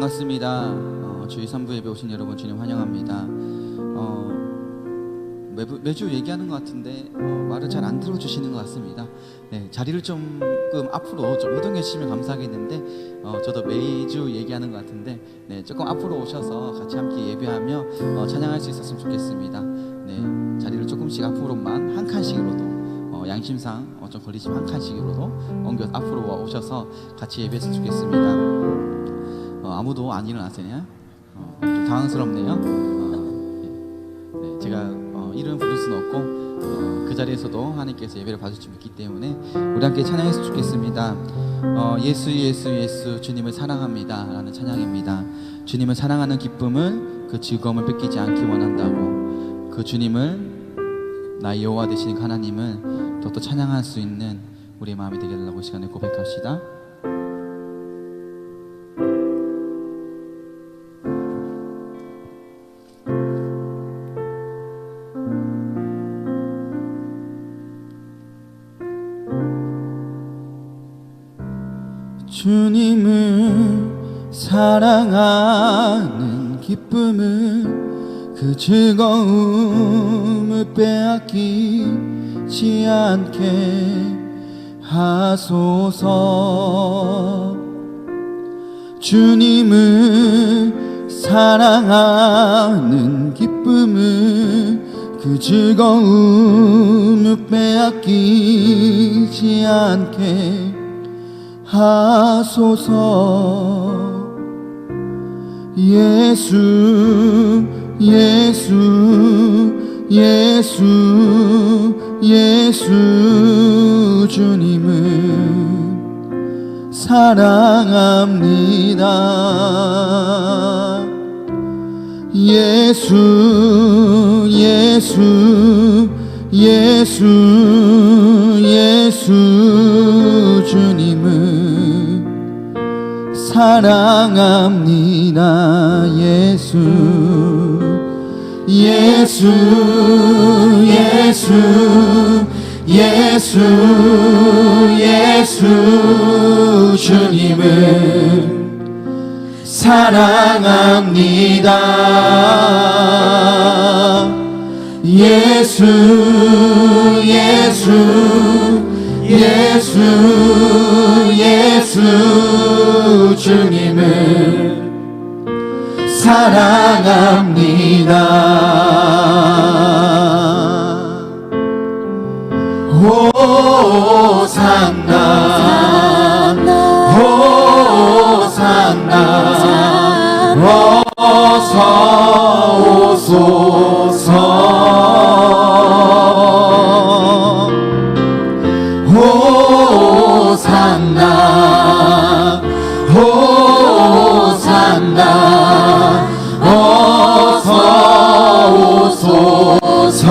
반갑습니다. 주일 3부 예배 오신 여러분 주님 환영합니다. 매주 얘기하는 것 같은데 말을 잘 안 들어주시는 것 같습니다. 네, 자리를 조금 앞으로 좀 이동해 주시면 감사하겠는데 저도 매주 얘기하는 것 같은데 네, 조금 앞으로 오셔서 같이 함께 예배하며 찬양할 수 있었으면 좋겠습니다. 네, 자리를 조금씩 앞으로만 한 칸씩으로도 양심상 좀 걸리시면 한 칸씩으로도 옮겨 앞으로 오셔서 같이 예배했으면 좋겠습니다. 아무도 안 일어나세요? 좀 당황스럽네요. 네, 제가 이름 부를 수는 없고 그 자리에서도 하나님께서 예배를 받을 수 있기 때문에 우리 함께 찬양했으면 좋겠습니다. 예수 예수 예수 주님을 사랑합니다 라는 찬양입니다. 주님을 사랑하는 기쁨을 그 즐거움을 뺏기지 않기 원한다고, 그 주님을 나의 여호와 되시는 하나님을 더욱더 찬양할 수 있는 우리의 마음이 되게 해달라고 이 시간에 고백합시다. 주님을 사랑하는 기쁨을 그 즐거움을 빼앗기지 않게 하소서. 주님을 사랑하는 기쁨을 그 즐거움을 빼앗기지 않게 하소서. 예수 예수 예수 예수 주님을 사랑합니다. 예수 예수 예수 예수 주님을 사랑합니다. 예수 예수 예수 예수 예수 주님을 사랑합니다. 예수 예수 예수 예수 주님을 사랑합니다. 호산나 호산나 어서 오소서. 호산나 호산나 어서 오소서.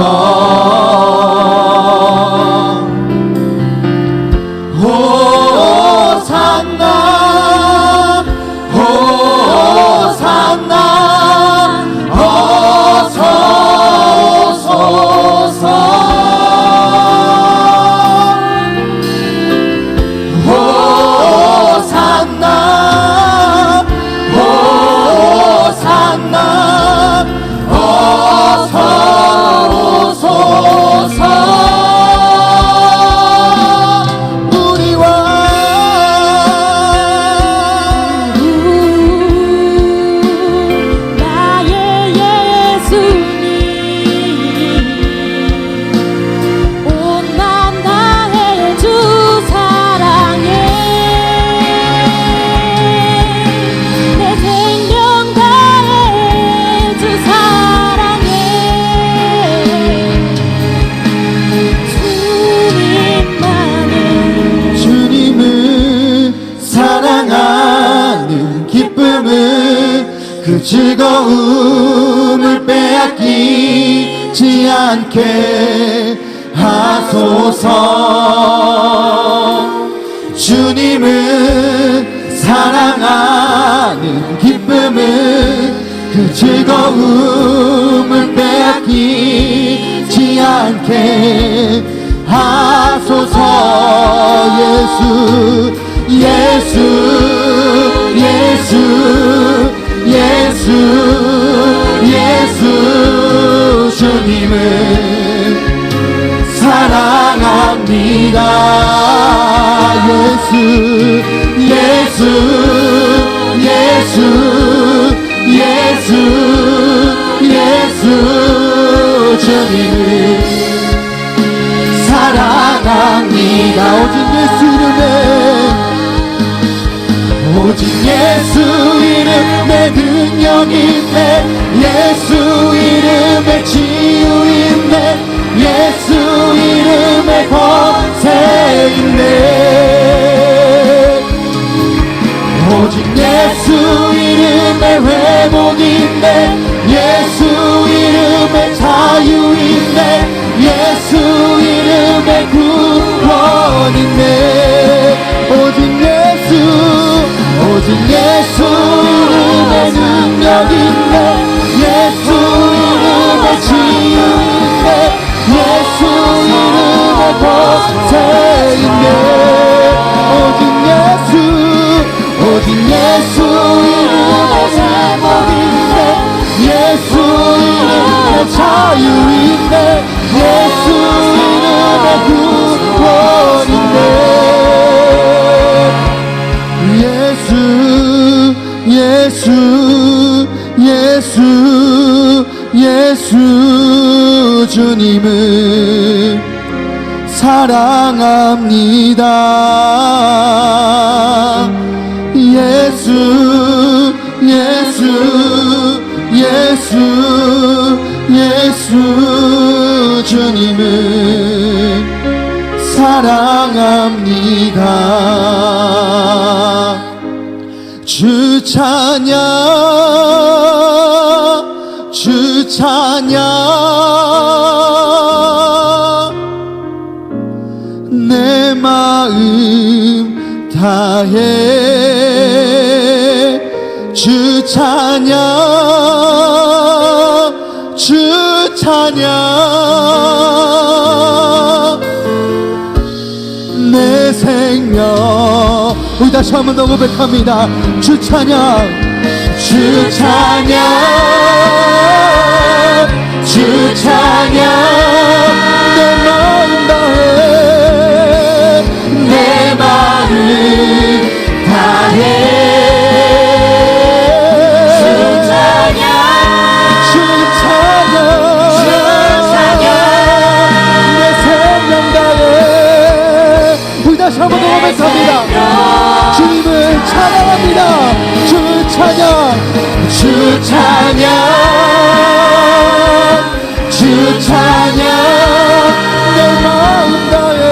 호산나 호산나 어서 오소서. 그 즐거움을 빼앗기지 않게 하소서. 주님을 사랑하는 기쁨을 그 즐거움을 빼앗기지 않게 하소서. 예수 예수 예수 주님을 사랑합니다. 예수 예수 예수 예수 예수 주님을 사랑합니다. 오직 예수 이름에 능력 있네. 예수 이름에 치유 있네. 예수 이름에 권세 있네. 오직 예수 이름에 회복 있네. 예수 이름에 자유 있네. 예수 이름에 구원 있네. 오직 예수 이름에 능력 있네. 예수 이름에 치유 있네. 예수 이름에 권세 있네. 오직 예수 이름에 회복 있네. 예수 이름에 자유 있네. 예수 이름에 구원 있네. 예수 주님을 사랑합니다. 예수 주님을 사랑합니다. 주 찬양 내 마음 다해 주 찬양 내 생명. 우리 다시 한 번 더 고백합니다. 주 찬양 내 마음 다해 다시 한번 더 고백합니다. 주님을 찬양합니다. 주 찬양 내 마음 다해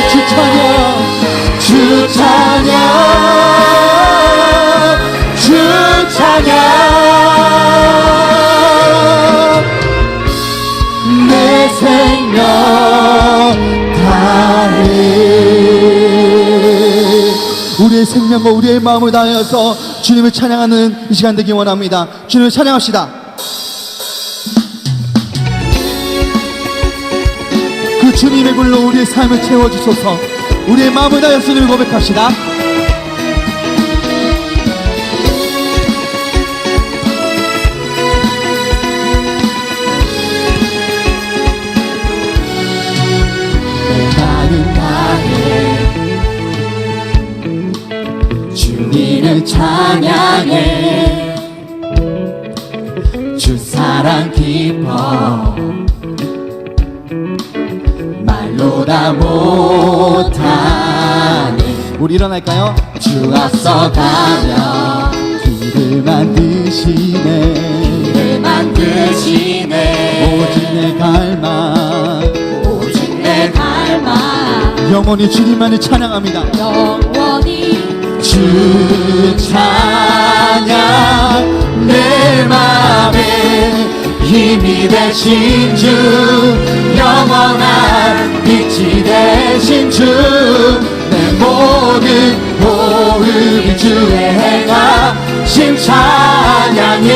주 찬양 내 생명 다해. 우리의 생명과 우리의 마음을 다하여서 주님을 찬양하는 이 시간 되기 원합니다. 주님을 찬양합시다. 그 주님의 불로 우리의 삶을 채워주소서. 우리의 마음을 다하여 주님을 고백합시다. 주님을 찬양해 주 사랑 기뻐 말로 다 못하네. 우리 일어날까요? 주 앞서 가며 길을 만드시네 오직 내 갈망 영원히 주님만을 찬양합니다. 주 찬양 내 맘에 힘이 되신 주 영원한 빛이 되신 주 내 모든 호흡이 주의 행하심 찬양해.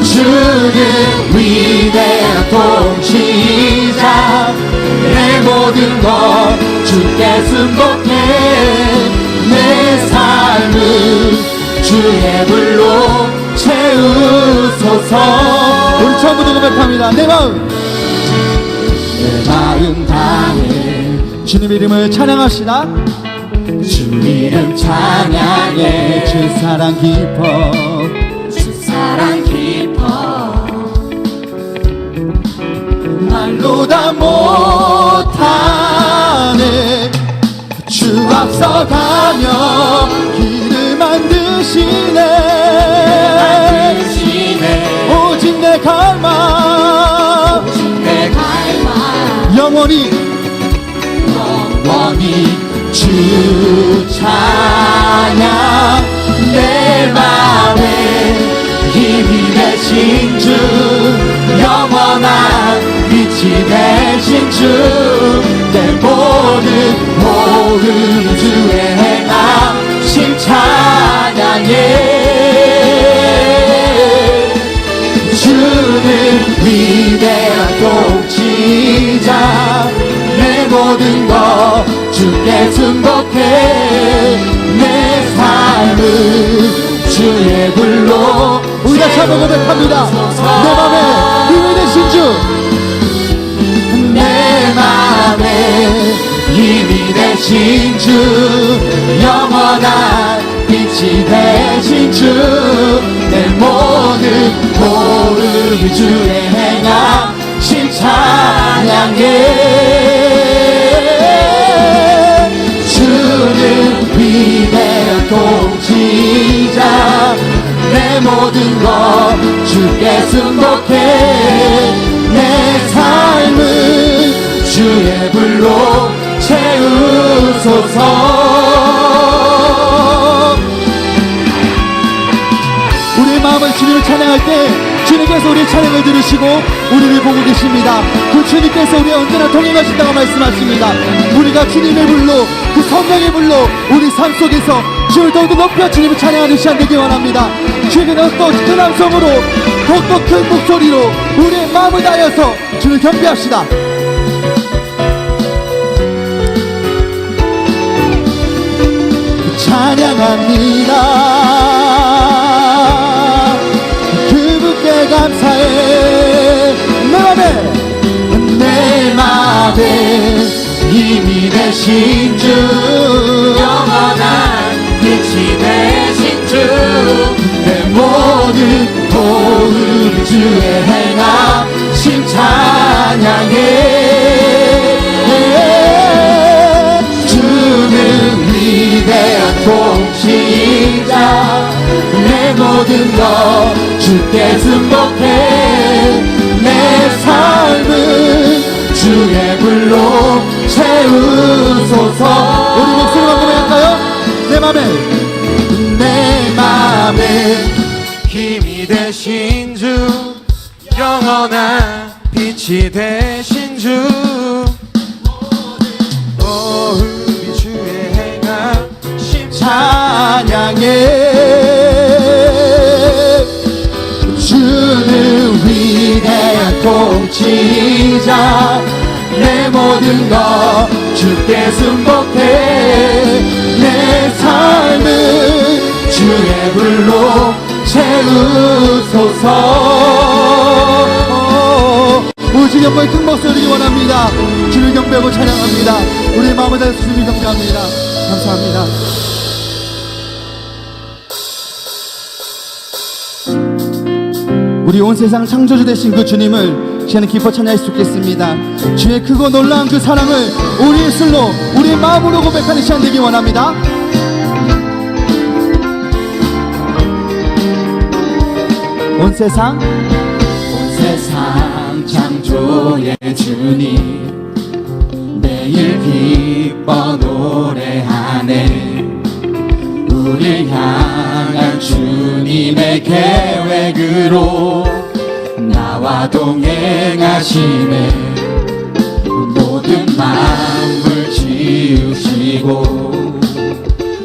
주는 위대한 통치자 내 모든 것 주께 승복해 내 삶을 주의 불로 채우소서. 우리 처음부터 고백합니다. 내 마음 다해 주님 이름을 찬양합시다. 주 이름 찬양해. 주 사랑 깊어 주 사랑 깊어 말로 다 못하네. 주 앞서가며 길을 만드시네. 오직 내 갈망 영원히 주 찬양. 내 맘에 힘이 되신 주 영원한 빛이 되신 주 내 모든 주의 행하심 찬양해. 주는 위대한 통치자 내 모든 것 주께 승복해. 내 삶을 주의 불로 우리 다시 한번 고백합니다. 내 맘에 힘이 되신 주 내 맘에 힘이 되신 주 영원한 빛이 되신 주 내 모든 주의 행하심 찬양해. 주는 위대한 통치자 내 모든 것 주께 승복해. 내 삶을 주의 불로 채우소서. 우리의 마음을 주님을 찬양할 때 주님께서 우리의 찬양을 들으시고 우리를 보고 계십니다. 그 주님께서 우리 언제나 동행하신다고 말씀하십니다. 우리가 주님의 불로 그 성령의 불로 우리 삶 속에서 주를 더욱더 높여 주님을 찬양하는 시간 되기 원합니다. 주에게 더욱더 큰 함성으로 더욱더 큰 목소리로 우리의 마음을 다하여서 주를 경배합시다. 찬양합니다. 그분께 감사해. 내 맘에 힘이 되신 주 영원한 빛이 되신 주 내 모든 주의 행하심 찬양해. 주는 위대한 통치자 내 모든 것 주께 승복해. 내 삶을 주의 불로 채우소서. 우리 목소리만 고백할까요? 내 맘에 힘이 되신 주 영원한 빛이 되신 주 모든 주의 행하심 찬양해. 주는 위대한 통치자 내 모든 것 주께 승복해. 내 삶을 주의 불로 채우소서. 우주 영광의 큰 목소리 드리기 원합니다. 주를 경배하고 찬양합니다. 우리의 마음을 다해서 주를 경배합니다. 감사합니다. 우리 온 세상 창조주 되신 그 주님을 시간에 기뻐 찬양할 수 있겠습니다. 주의 크고 놀라운 그 사랑을 우리의 술로 우리의 마음으로 고백하는 시간 되기 원합니다. 온 세상 창조의 주님 매일 기뻐 노래하네. 우릴 향한 주님의 계획으로 나와 동행하시네. 모든 만물 지으시고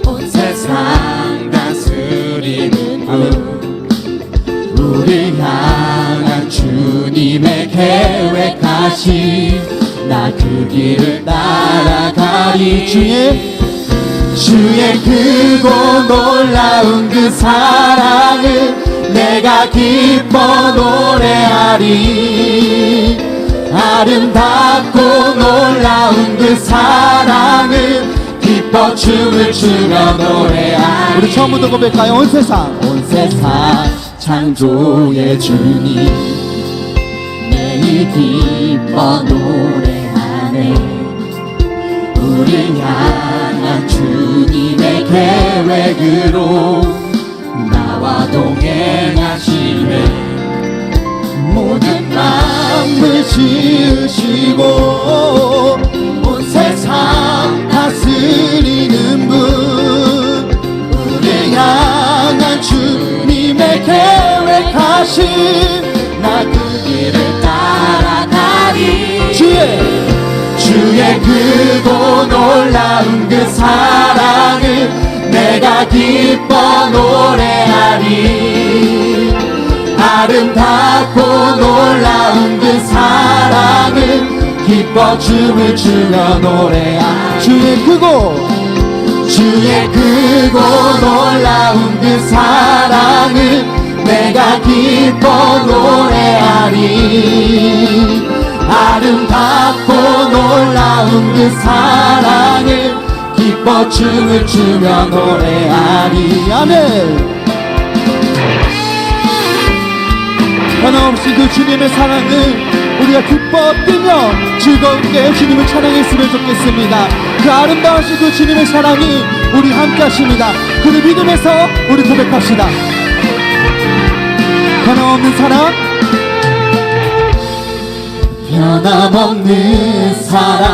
온 세상 다스리는 분 우릴 향한 주님의 계획하신 나 그 길을 따라가리. 주의 주의 크고 놀라운 그 사랑을 내가 기뻐 노래하리. 아름답고 놀라운 그 사랑을 기뻐 춤을 추며 노래하리. 우리 처음부터 고백할까요? 온 세상 창조의 주님 매일 기뻐 노래하네. 우리 향한 주님의 계획으로 나와 동행하시네. 모든 만물 지으시고 온 세상 다스리는 분, 우리 향한 주님의 계획하신 나 그 길을 따라가리. 주의 크고 놀라운 그 사랑을 내가 기뻐 노래하리. 아름답고 놀라운 그 사랑을 기뻐 춤을 추며 노래하리. 주의 크고 놀라운 그 사랑을 내가 기뻐 노래하리. 아름답고 놀라운 그 사랑을 기뻐 춤을 추며 노래하리. 아멘. 변함없이 그 주님의 사랑을 우리가 기뻐 뛰며 즐겁게 주님을 찬양했으면 좋겠습니다. 그 아름다우신 그 주님의 사랑이 우리 함께 하십니다. 그를 믿음에서 우리 고백합시다. 변함없는 사랑, 변함없는 사랑,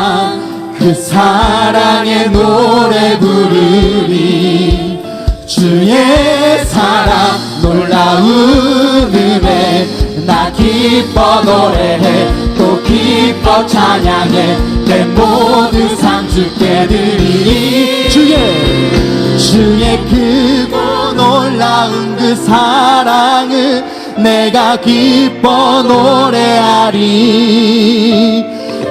그 사랑의 노래 부르리. 주의 사랑 놀라운 은혜 나 기뻐 노래해 또 기뻐 찬양해 내 모든 삶 주께 드리리. 주의 크고 놀라운 그 사랑을 내가 기뻐 노래하리.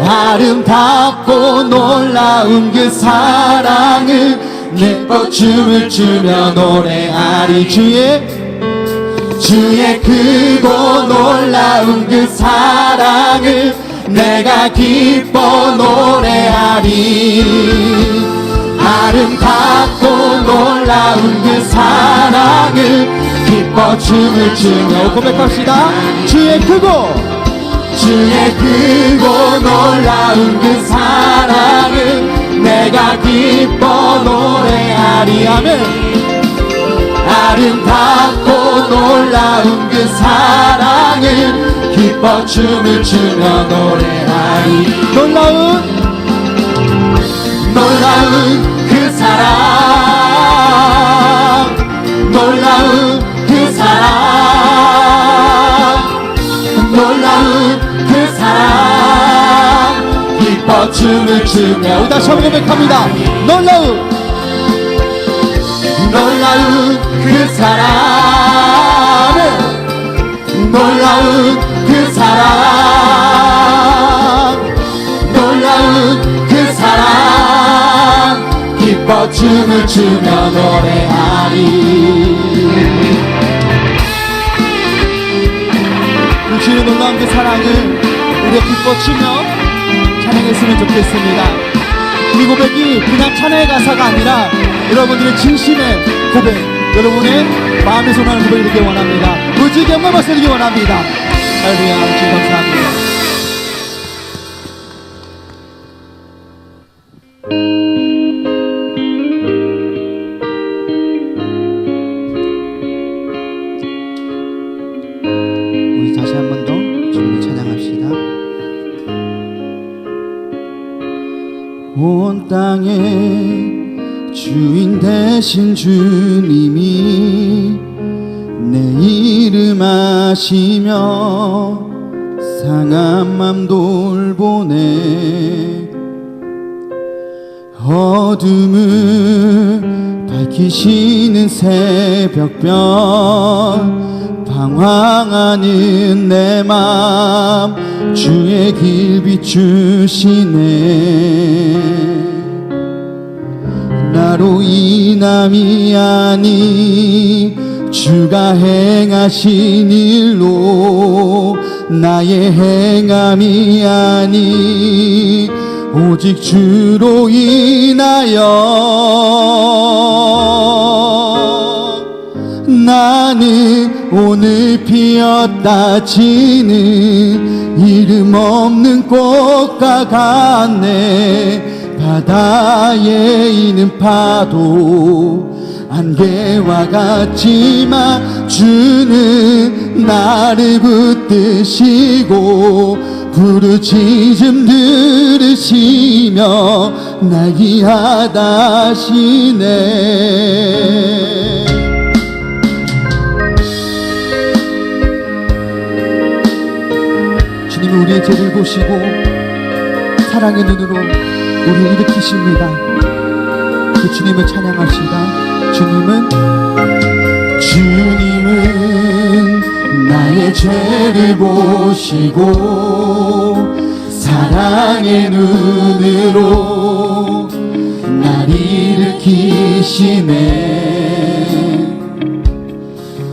아름답고 놀라운 그 사랑을 기뻐 춤을 추며 노래하리. 주의 크고 놀라운 그 사랑을 내가 기뻐 노래하리. 아름답고 놀라운 그 사랑을 기뻐 춤을 추며 고백합시다. 주의 크고 놀라운 그 사랑을 내가 기뻐 노래하리. 아멘. 아름답고 놀라운 그 사랑을 기뻐 춤을 추며 노래하리. 놀라운 그 사랑, 놀라운 그 사랑, 놀라운 그 사랑 기뻐 춤을 추며 다시 한번 고백합니다. 놀라운 그 사랑, 놀라운 그 사랑, 놀라운 그 사랑 기뻐 춤을 추며 노래하리. 그 주의 놀라운 그 사랑을 우리가 기뻐 추며 찬양했으면 좋겠습니다. 이 고백이 그냥 찬양의 가사가 아니라 여러분들의 진심의 고백, 여러분의 마음에서 나는 고백이 되길 원합니다. 무지개 영광 박수 드리기 원합니다. 할렐루야. 주님 감사합니다. 우리 다시 한 번 더 주님을 찬양합시다. 온 땅에 주인 되신 주님이 내 이름 아시며 상한 맘 돌보네. 어둠을 밝히시는 새벽별 방황하는 내 맘 주의 길 비추시네. 나로 인함이 아니 주가 행하신 일로 나의 행함이 아니 오직 주로 인하여 나는 오늘 피었다 지는 이름 없는 꽃과 같네 바다에 있는 파도 안개와 같지만 주는 나를 붙드시고 부르짖음 들으시며 날 기하다 하시네. 주님이 우리의 죄를 보시고 사랑의 눈으로 우리를 일으키십니다. 그 주님을 찬양합시다. 주님은 나의 죄를 보시고 사랑의 눈으로 날 일으키시네.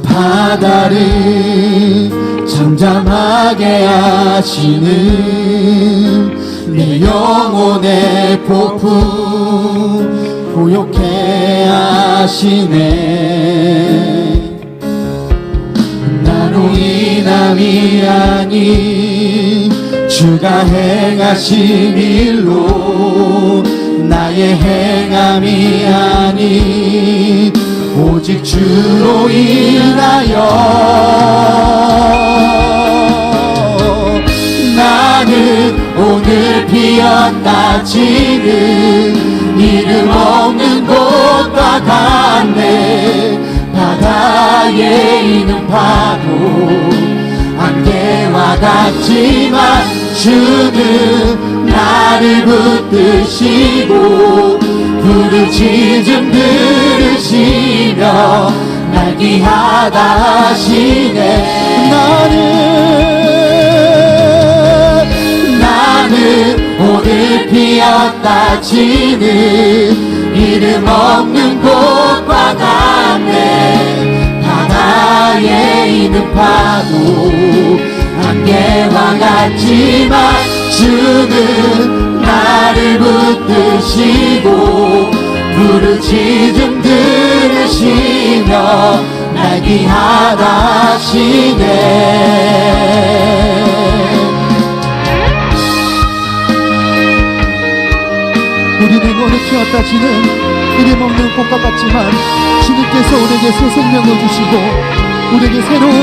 바다를 잠잠하게 하시는 내 영혼의 폭풍 고요케 하시네. 나로 인함이 아니 주가 행하신 일로 나의 행함이 아니 오직 주로 인하여 나는 오늘 피었다 지는 이름 없는 곳과 같네. 바다에 있는 파도 안개와 같지만 주는 나를 붙드시고 부르짖음 들으시며 날 기하다 하시네. 나는 오늘 피었다 지는 이름 없는 곳과 같네. 바다에 있는 파도 안개와 같지만 주는 나를 붙드시고 부르짖음 들으시며 날 기하다 하시네. 우리는 오늘 피었다 지는 이름 없는 꽃과 같지만 주님께서 우리에게 새 생명을 주시고 우리에게 새로운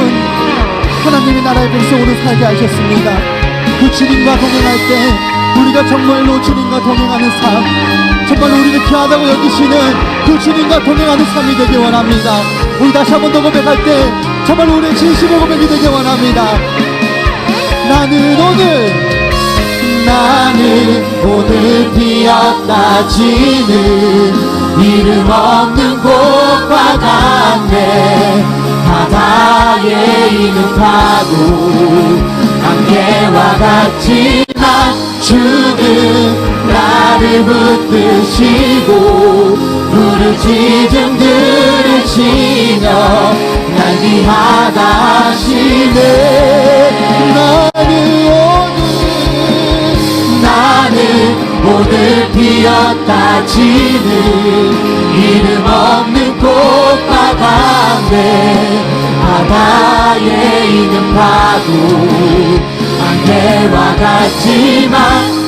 하나님의 나라의 백성으로 살게 하셨습니다. 그 주님과 동행할 때 우리가 정말로 주님과 동행하는 삶, 정말로 우리를 귀하다고 여기시는 그 주님과 동행하는 삶이 되길 원합니다. 우리 다시 한 번 더 고백할 때 정말로 우리의 진심의 고백이 되길 원합니다. 나는 오늘 피었다 지는 이름 없는 곳과 같네. 바다에 있는 파도 안개와 같지만 주는 나를 붙드시고 부르짖음 들으시며 날 기하다 하시네. 나는 오늘 피었다 지는 이름 없는 꽃과 같네. 바다에 있는 파도 안개와 같지만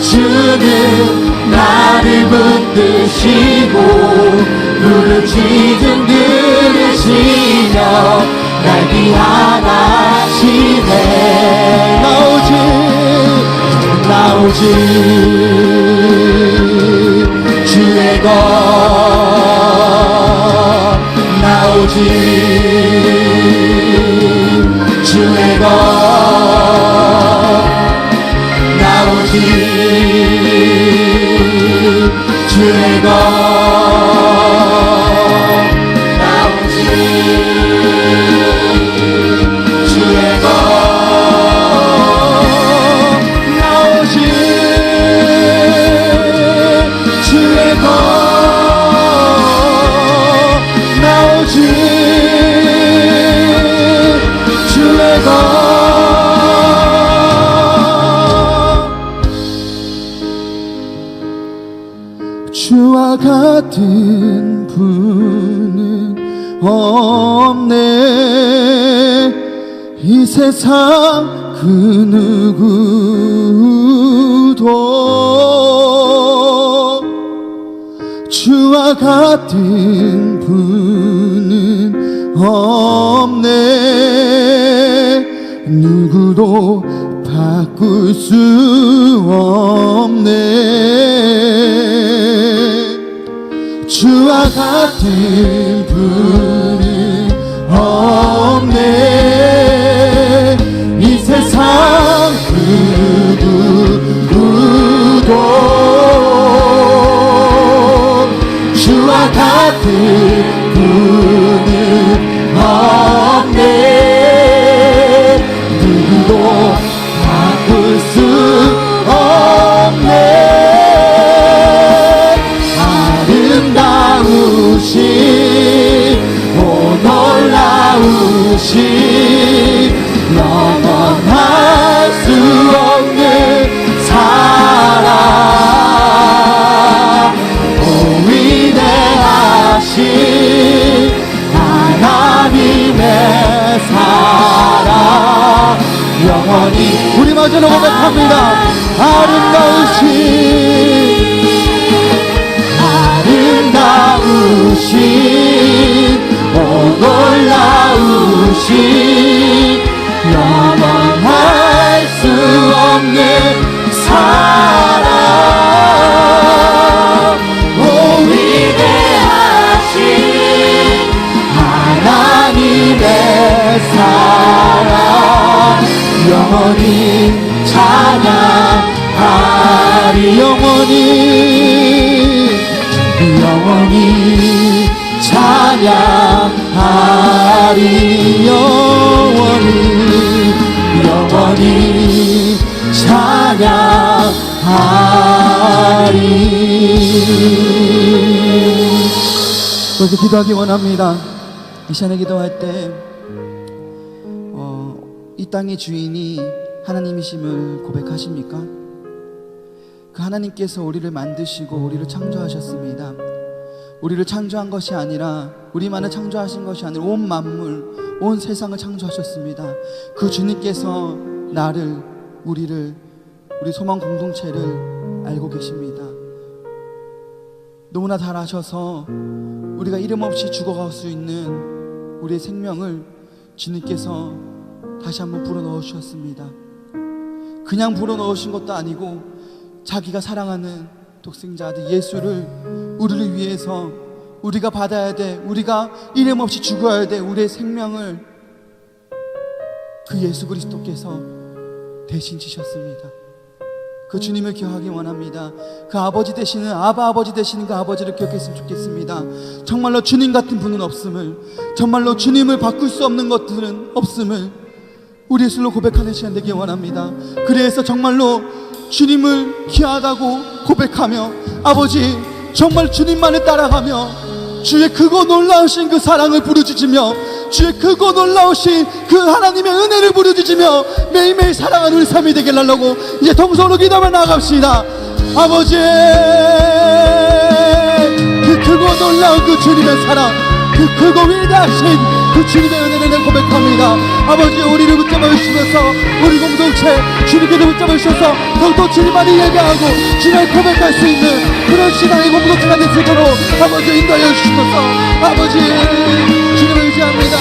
주는 나를 붙드시고 부르짖음 들으시며 날 기하다 하시네. 나오직 주의 것 나오직 주의 것 나오직 주의 것 나오직 주의 것 주의 것 주와 같은 분은 없네. 이 세상 그 누구도 주와 같은 분은 없네. 누구도 바꿀 수 없네. 주와 같은 분은 없네. 이 세상 그 누구도 주와 같은 분은 없네. 누구도 바꿀 수 없네. 아름다우신 오 놀라우신 영원할 수 없는 사랑 오 위대하신 하나님의 사랑 영원히 우리 마저는 고백합니다. 아름다우신 오 놀라우신 영원할 수 없는 사랑 오 위대하신 하나님의 사랑 영원히 찬양하리. 영원히 찬양하리. 영원히 찬양하리. 그렇게 기도하기 원합니다. 이 시간에 기도할 때 이 땅의 주인이 하나님이심을 고백하십니까? 그 하나님께서 우리를 만드시고 우리를 창조하셨습니다. 우리를 창조한 것이 아니라 우리만을 창조하신 것이 아니라 온 만물, 온 세상을 창조하셨습니다. 그 주님께서 나를, 우리를, 우리 소망 공동체를 알고 계십니다. 너무나 잘 아셔서 우리가 이름 없이 죽어갈 수 있는 우리의 생명을 주님께서 다시 한번 불어넣어 주셨습니다. 그냥 불어넣으신 것도 아니고 자기가 사랑하는 독생자 아들 예수를 우리를 위해서 우리가 받아야 돼, 우리가 이름 없이 죽어야 돼, 우리의 생명을 그 예수 그리스도께서 대신 지셨습니다. 그 주님을 기억하기 원합니다. 그 아버지 되시는 아버지 되시는 그 아버지를 기억했으면 좋겠습니다. 정말로 주님 같은 분은 없음을, 정말로 주님을 바꿀 수 없는 것들은 없음을 우리 예술로 고백하는 시간 되기 원합니다. 그래서 정말로 주님을 귀하다고 고백하며 아버지 정말 주님만을 따라가며 주의 크고 놀라우신 그 사랑을 부르짖으며 주의 크고 놀라우신 그 하나님의 은혜를 부르짖으며 매일매일 사랑하는 우리 삶이 되게 하려고 이제 동서로 기도하며 나아갑시다. 아버지 그 크고 놀라운 그 주님의 사랑, 그 크고 위대하신 그 주님의 은혜를 고백합니다. 아버지 우리를 붙잡아 주시면서 우리 공동체 주님께서 붙잡아 주셔서 더욱더 주님만을 예배하고 주님을 고백할 수 있는 그런 신앙의 공동체가 될 수 있도록 아버지 인도하여 주시면서 아버지 주님을 의지합니다.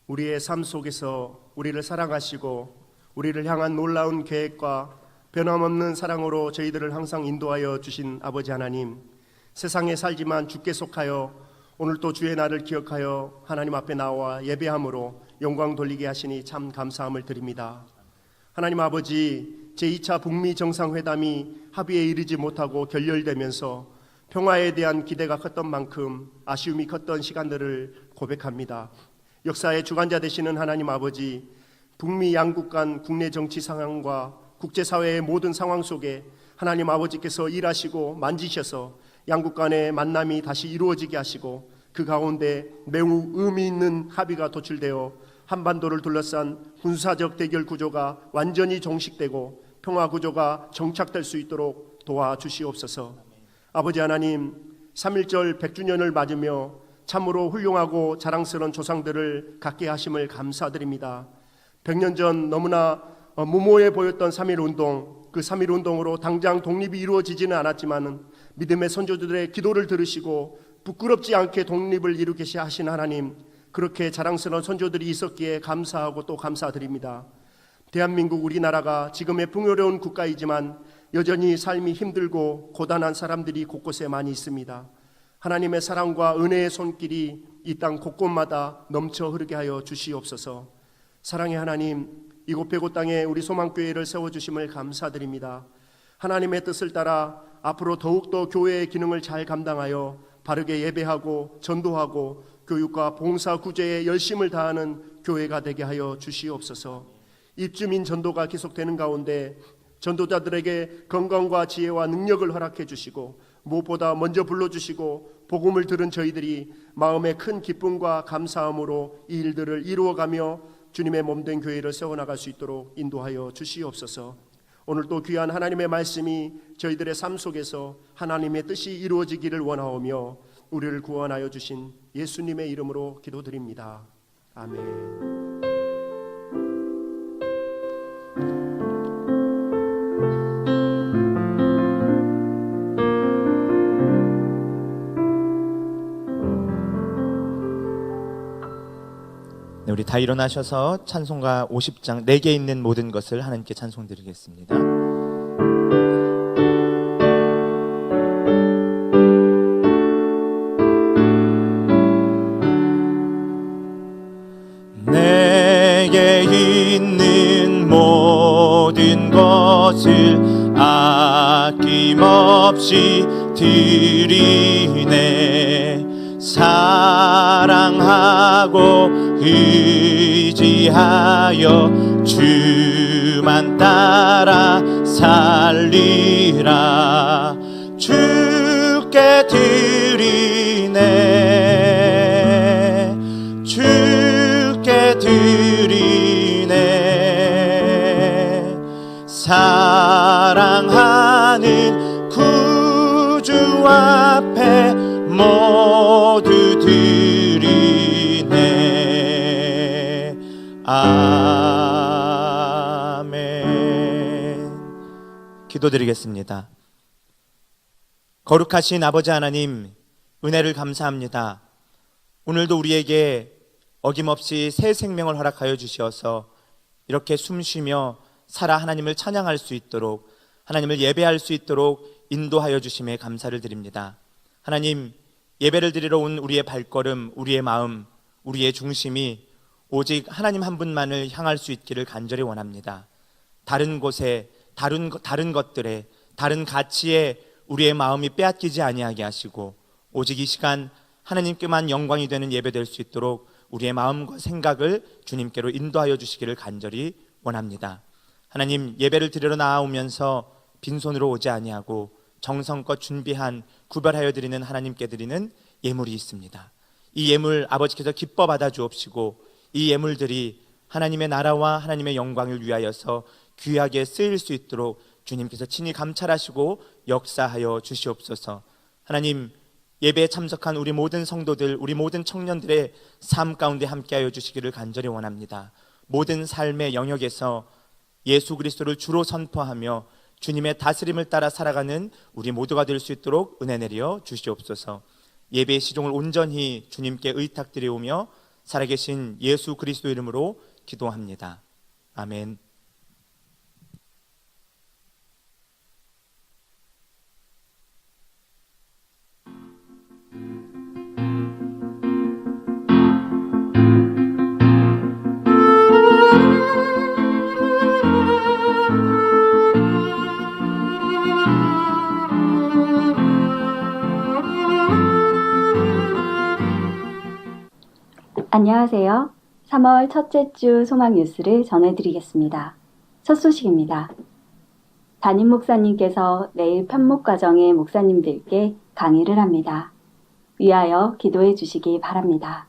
우리의 삶 속에서 우리를 사랑하시고 우리를 향한 놀라운 계획과 변함없는 사랑으로 저희들을 항상 인도하여 주신 아버지 하나님, 세상에 살지만 주께 속하여 오늘 또 주의 날을 기억하여 하나님 앞에 나와 예배함으로 영광 돌리게 하시니 참 감사함을 드립니다. 하나님 아버지, 제2차 북미 정상회담이 합의에 이르지 못하고 결렬되면서 평화에 대한 기대가 컸던 만큼 아쉬움이 컸던 시간들을 고백합니다. 역사의 주관자 되시는 하나님 아버지, 북미 양국 간 국내 정치 상황과 국제사회의 모든 상황 속에 하나님 아버지께서 일하시고 만지셔서 양국 간의 만남이 다시 이루어지게 하시고 그 가운데 매우 의미 있는 합의가 도출되어 한반도를 둘러싼 군사적 대결 구조가 완전히 종식되고 평화 구조가 정착될 수 있도록 도와주시옵소서. 아버지 하나님, 3.1절 100주년을 맞으며 참으로 훌륭하고 자랑스러운 조상들을 갖게 하심을 감사드립니다. 100년 전 너무나 무모해 보였던 3.1운동, 그 3.1운동으로 당장 독립이 이루어지지는 않았지만 믿음의 선조들의 기도를 들으시고 부끄럽지 않게 독립을 이루게 하신 하나님, 그렇게 자랑스러운 선조들이 있었기에 감사하고 또 감사드립니다. 대한민국 우리나라가 지금의 풍요로운 국가이지만 여전히 삶이 힘들고 고단한 사람들이 곳곳에 많이 있습니다. 하나님의 사랑과 은혜의 손길이 이 땅 곳곳마다 넘쳐 흐르게 하여 주시옵소서. 사랑의 하나님, 이곳 백오 땅에 우리 소망교회를 세워주심을 감사드립니다. 하나님의 뜻을 따라 앞으로 더욱더 교회의 기능을 잘 감당하여 바르게 예배하고 전도하고 교육과 봉사 구제에 열심을 다하는 교회가 되게 하여 주시옵소서. 입주민 전도가 계속되는 가운데 전도자들에게 건강과 지혜와 능력을 허락해 주시고 무엇보다 먼저 불러주시고 복음을 들은 저희들이 마음의 큰 기쁨과 감사함으로 이 일들을 이루어가며 주님의 몸된 교회를 세워나갈 수 있도록 인도하여 주시옵소서. 오늘 또 귀한 하나님의 말씀이 저희들의 삶 속에서 하나님의 뜻이 이루어지기를 원하오며 우리를 구원하여 주신 예수님의 이름으로 기도드립니다. 아멘. 네, 우리 다 일어나셔서 찬송가 50장 내게 있는 모든 것을 하나님께 찬송드리겠습니다. 내게 있는 모든 것을 아낌없이 드리네. 사랑하고 의지하여 주만 따라 살리라. 주께 드리네. 주께 드리네. 사랑하는 구주 앞에 모두 드리네. 아멘. 기도드리겠습니다. 거룩하신 아버지 하나님, 은혜를 감사합니다. 오늘도 우리에게 어김없이 새 생명을 허락하여 주시어서 이렇게 숨쉬며 살아 하나님을 찬양할 수 있도록, 하나님을 예배할 수 있도록 인도하여 주심에 감사를 드립니다. 하나님, 예배를 드리러 온 우리의 발걸음, 우리의 마음, 우리의 중심이 오직 하나님 한 분만을 향할 수 있기를 간절히 원합니다. 다른 곳에, 다른 것들에, 다른 가치에 우리의 마음이 빼앗기지 아니하게 하시고 오직 이 시간 하나님께만 영광이 되는 예배 될 수 있도록 우리의 마음과 생각을 주님께로 인도하여 주시기를 간절히 원합니다. 하나님, 예배를 드리러 나아오면서 빈손으로 오지 아니하고 정성껏 준비한 구별하여 드리는 하나님께 드리는 예물이 있습니다. 이 예물 아버지께서 기뻐 받아 주옵시고 이 예물들이 하나님의 나라와 하나님의 영광을 위하여서 귀하게 쓰일 수 있도록 주님께서 친히 감찰하시고 역사하여 주시옵소서. 하나님, 예배에 참석한 우리 모든 성도들, 우리 모든 청년들의 삶 가운데 함께하여 주시기를 간절히 원합니다. 모든 삶의 영역에서 예수 그리스도를 주로 선포하며 주님의 다스림을 따라 살아가는 우리 모두가 될 수 있도록 은혜 내려 주시옵소서. 예배의 시종을 온전히 주님께 의탁드리오며 살아계신 예수 그리스도 이름으로 기도합니다. 아멘. 안녕하세요. 3월 첫째 주 소망 뉴스를 전해드리겠습니다. 첫 소식입니다. 담임 목사님께서 내일 편목 과정의 목사님들께 강의를 합니다. 위하여 기도해 주시기 바랍니다.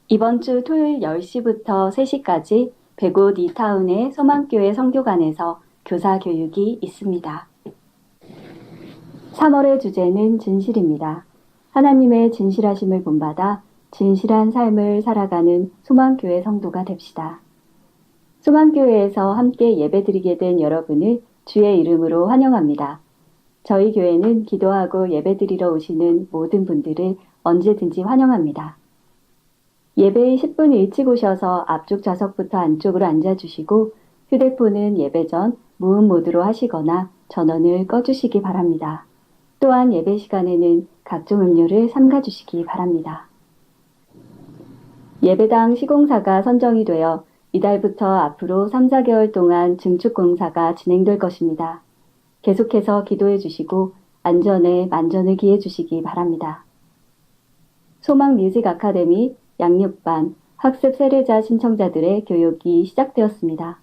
이번 주 토요일 10시부터 3시까지 백옷 이타운의 소망교회 선교관에서 교사 교육이 있습니다. 3월의 주제는 진실입니다. 하나님의 진실하심을 본받아 진실한 삶을 살아가는 소망교회 성도가 됩시다. 소망교회에서 함께 예배드리게 된 여러분을 주의 이름으로 환영합니다. 저희 교회는 기도하고 예배드리러 오시는 모든 분들을 언제든지 환영합니다. 예배에 10분 일찍 오셔서 앞쪽 좌석부터 안쪽으로 앉아주시고 휴대폰은 예배 전 무음 모드로 하시거나 전원을 꺼주시기 바랍니다. 또한 예배 시간에는 각종 음료를 삼가주시기 바랍니다. 예배당 시공사가 선정이 되어 이달부터 앞으로 3, 4개월 동안 증축 공사가 진행될 것입니다. 계속해서 기도해 주시고 안전에 만전을 기해 주시기 바랍니다. 소망 뮤직 아카데미 양육반 학습 세례자 신청자들의 교육이 시작되었습니다.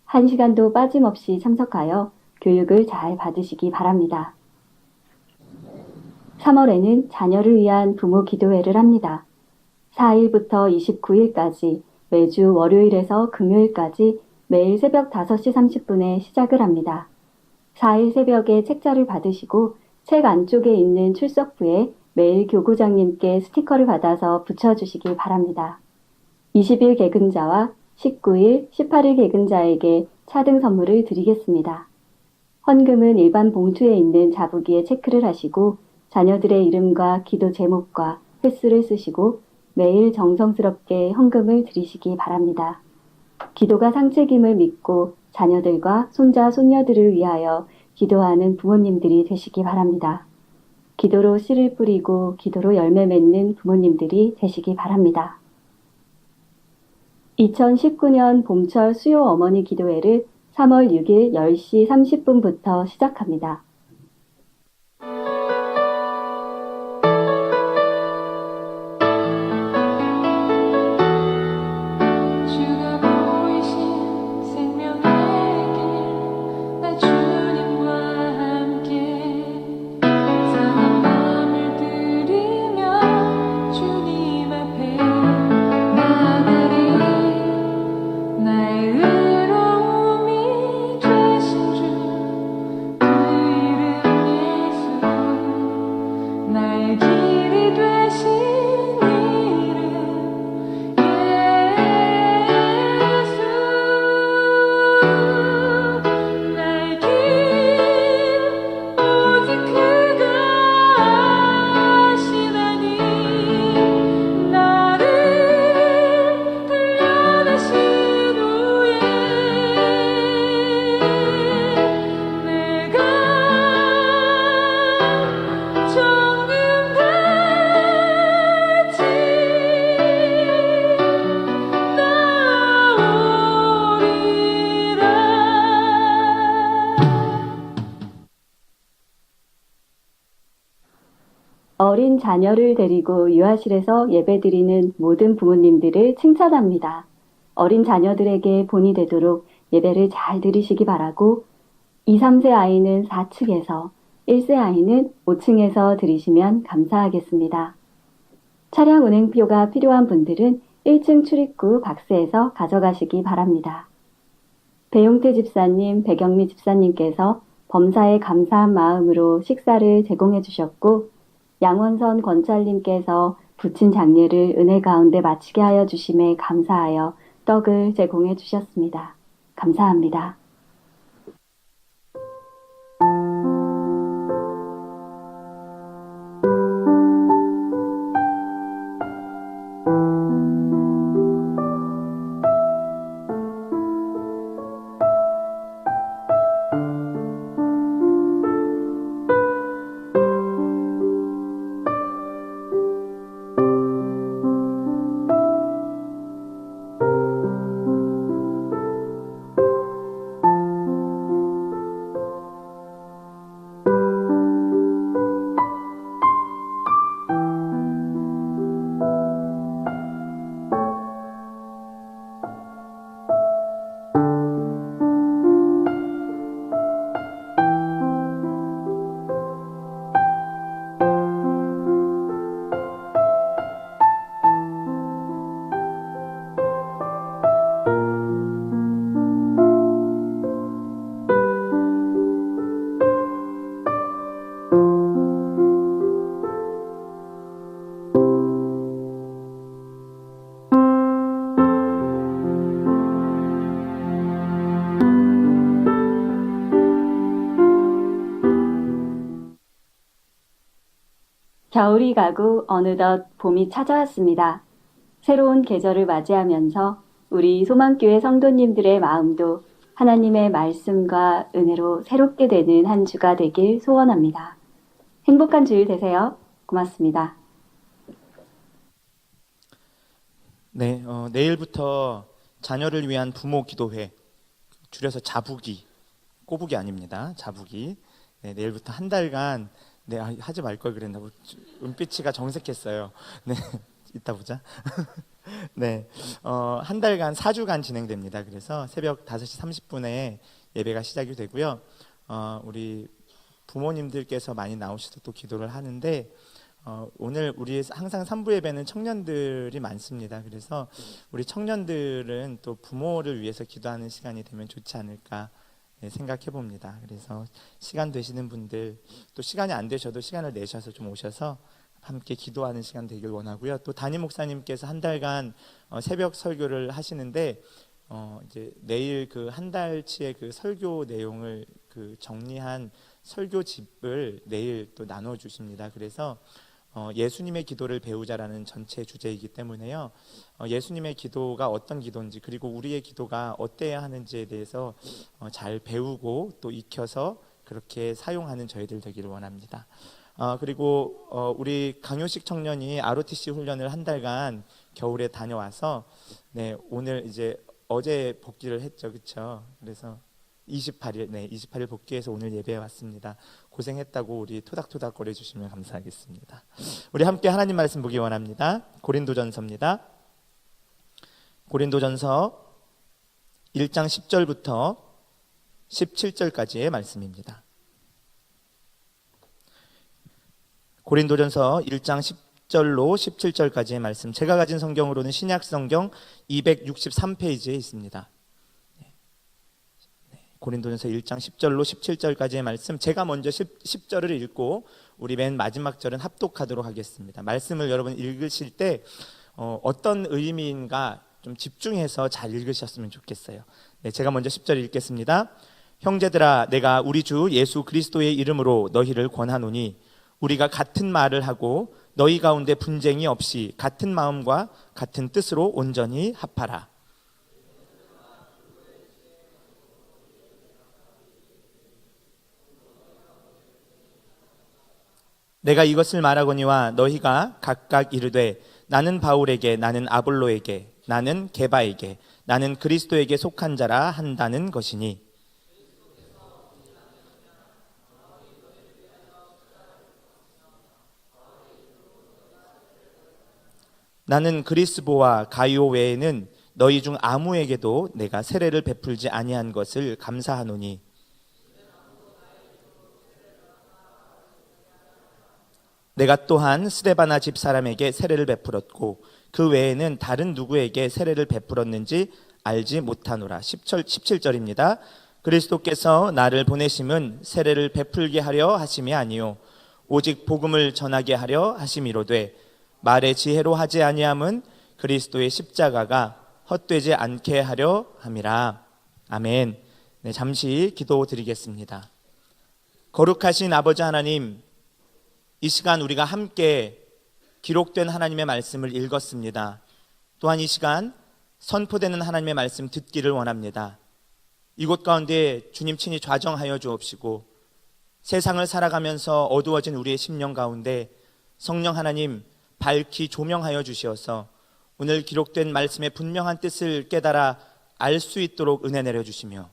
1시간도 빠짐없이 참석하여 교육을 잘 받으시기 바랍니다. 3월에는 자녀를 위한 부모 기도회를 합니다. 4일부터 29일까지 매주 월요일에서 금요일까지 매일 새벽 5시 30분에 시작을 합니다. 4일 새벽에 책자를 받으시고 책 안쪽에 있는 출석부에 매일 교구장님께 스티커를 받아서 붙여주시기 바랍니다. 20일 개근자와 19일, 18일 개근자에게 차등 선물을 드리겠습니다. 헌금은 일반 봉투에 있는 자부기에 체크를 하시고 자녀들의 이름과 기도 제목과 횟수를 쓰시고 매일 정성스럽게 헌금을 드리시기 바랍니다. 기도가 상책임을 믿고 자녀들과 손자, 손녀들을 위하여 기도하는 부모님들이 되시기 바랍니다. 기도로 씨를 뿌리고 기도로 열매 맺는 부모님들이 되시기 바랍니다. 2019년 봄철 수요 어머니 기도회를 3월 6일 10시 30분부터 시작합니다. 어린 자녀를 데리고 유아실에서 예배드리는 모든 부모님들을 칭찬합니다. 어린 자녀들에게 본이 되도록 예배를 잘 드리시기 바라고 2, 3세 아이는 4층에서 1세 아이는 5층에서 드리시면 감사하겠습니다. 차량 운행표가 필요한 분들은 1층 출입구 박스에서 가져가시기 바랍니다. 배용태 집사님, 배경미 집사님께서 범사에 감사한 마음으로 식사를 제공해 주셨고 양원선 권찰님께서 부친 장례를 은혜 가운데 마치게 하여 주심에 감사하여 떡을 제공해 주셨습니다. 감사합니다. 겨울이 가고 어느덧 봄이 찾아왔습니다. 새로운 계절을 맞이하면서 우리 소망교회 성도님들의 마음도 하나님의 말씀과 은혜로 새롭게 되는 한 주가 되길 소원합니다. 행복한 주일 되세요. 고맙습니다. 네, 내일부터 자녀를 위한 부모 기도회, 줄여서 자부기, 꼬부기 아닙니다. 자부기. 네, 내일부터 한 달간 하지 말 걸 그랬나 보. 은빛이가 정색했어요. 네, 이따 보자. 네, 한 달간 4주간 진행됩니다. 그래서 새벽 5시 30분에 예배가 시작이 되고요. 우리 부모님들께서 많이 나오셔서 또 기도를 하는데 오늘 우리 항상 3부 예배는 청년들이 많습니다. 그래서 우리 청년들은 또 부모를 위해서 기도하는 시간이 되면 좋지 않을까 생각해 봅니다. 그래서 시간 되시는 분들, 또 시간이 안 되셔도 시간을 내셔서 좀 오셔서 함께 기도하는 시간 되길 원하고요. 또 담임 목사님께서 한 달간 새벽 설교를 하시는데 이제 내일 그 한 달치의 그 설교 내용을 그 정리한 설교집을 내일 또 나눠 주십니다. 그래서 예수님의 기도를 배우자라는 전체 주제이기 때문에요. 예수님의 기도가 어떤 기도인지, 그리고 우리의 기도가 어때야 하는지에 대해서 잘 배우고 또 익혀서 그렇게 사용하는 저희들 되기를 원합니다. 그리고 우리 강요식 청년이 ROTC 훈련을 한 달간 겨울에 다녀와서 오늘 이제 어제 복귀를 했죠, 그렇죠? 그래서 28일 복귀해서 오늘 예배에 왔습니다. 고생했다고 우리 토닥토닥 거려주시면 감사하겠습니다. 우리 함께 하나님 말씀 보기 원합니다. 고린도전서입니다. 고린도전서 1장 10절부터 17절까지의 말씀입니다. 고린도전서 1장 10절로 17절까지의 말씀, 제가 가진 성경으로는 신약 성경 263페이지에 있습니다. 고린도전서 1장 10절로 17절까지의 말씀, 제가 먼저 10절을 읽고 우리 맨 마지막 절은 합독하도록 하겠습니다. 말씀을 여러분 읽으실 때 어떤 의미인가 좀 집중해서 잘 읽으셨으면 좋겠어요. 제가 먼저 10절 읽겠습니다. 형제들아, 내가 우리 주 예수 그리스도의 이름으로 너희를 권하노니 우리가 같은 말을 하고 너희 가운데 분쟁이 없이 같은 마음과 같은 뜻으로 온전히 합하라. 내가 이것을 말하거니와 너희가 각각 이르되 나는 바울에게, 나는 아볼로에게, 나는 게바에게, 나는 그리스도에게 속한 자라 한다는 것이니, 나는 그리스보와 가이오 외에는 너희 중 아무에게도 내가 세례를 베풀지 아니한 것을 감사하노니, 내가 또한 스데바나 집 사람에게 세례를 베풀었고 그 외에는 다른 누구에게 세례를 베풀었는지 알지 못하노라. 17절입니다. 그리스도께서 나를 보내심은 세례를 베풀게 하려 하심이 아니요 오직 복음을 전하게 하려 하심이로되 말의 지혜로 하지 아니함은 그리스도의 십자가가 헛되지 않게 하려 함이라. 아멘. 잠시 기도드리겠습니다. 거룩하신 아버지 하나님, 이 시간 우리가 함께 기록된 하나님의 말씀을 읽었습니다. 또한 이 시간 선포되는 하나님의 말씀 듣기를 원합니다. 이곳 가운데 주님 친히 좌정하여 주옵시고 세상을 살아가면서 어두워진 우리의 심령 가운데 성령 하나님 밝히 조명하여 주시어서 오늘 기록된 말씀의 분명한 뜻을 깨달아 알 수 있도록 은혜 내려주시며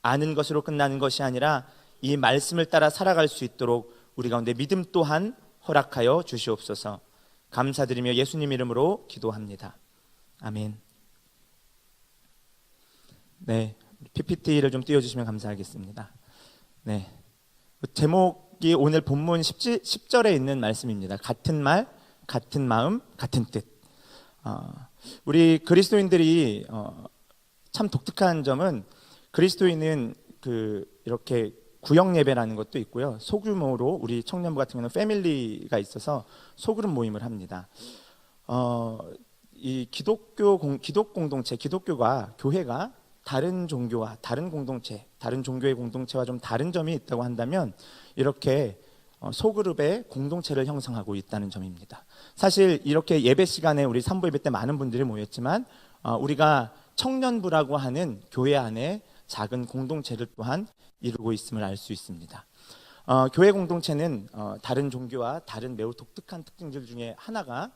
아는 것으로 끝나는 것이 아니라 이 말씀을 따라 살아갈 수 있도록 우리 가운데 믿음 또한 허락하여 주시옵소서. 감사드리며 예수님 이름으로 기도합니다. 아멘. PPT를 좀 띄워주시면 감사하겠습니다. 제목이 오늘 본문 10절에 있는 말씀입니다. 같은 말, 같은 마음, 같은 뜻. 우리 그리스도인들이 참 독특한 점은 그리스도인은 이렇게 구역 예배라는 것도 있고요. 소규모로 우리 청년부 같은 경우는 패밀리가 있어서 소그룹 모임을 합니다. 이 기독 공동체, 기독교가 교회가 다른 종교와 다른 공동체, 다른 종교의 공동체와 좀 다른 점이 있다고 한다면 이렇게 소그룹의 공동체를 형성하고 있다는 점입니다. 사실 이렇게 예배 시간에 우리 산부 예배 때 많은 분들이 모였지만 우리가 청년부라고 하는 교회 안에 작은 공동체를 또한 이루고 있음을 알 수 있습니다. 교회 공동체는 다른 종교와 다른 매우 독특한 특징들 중에 하나가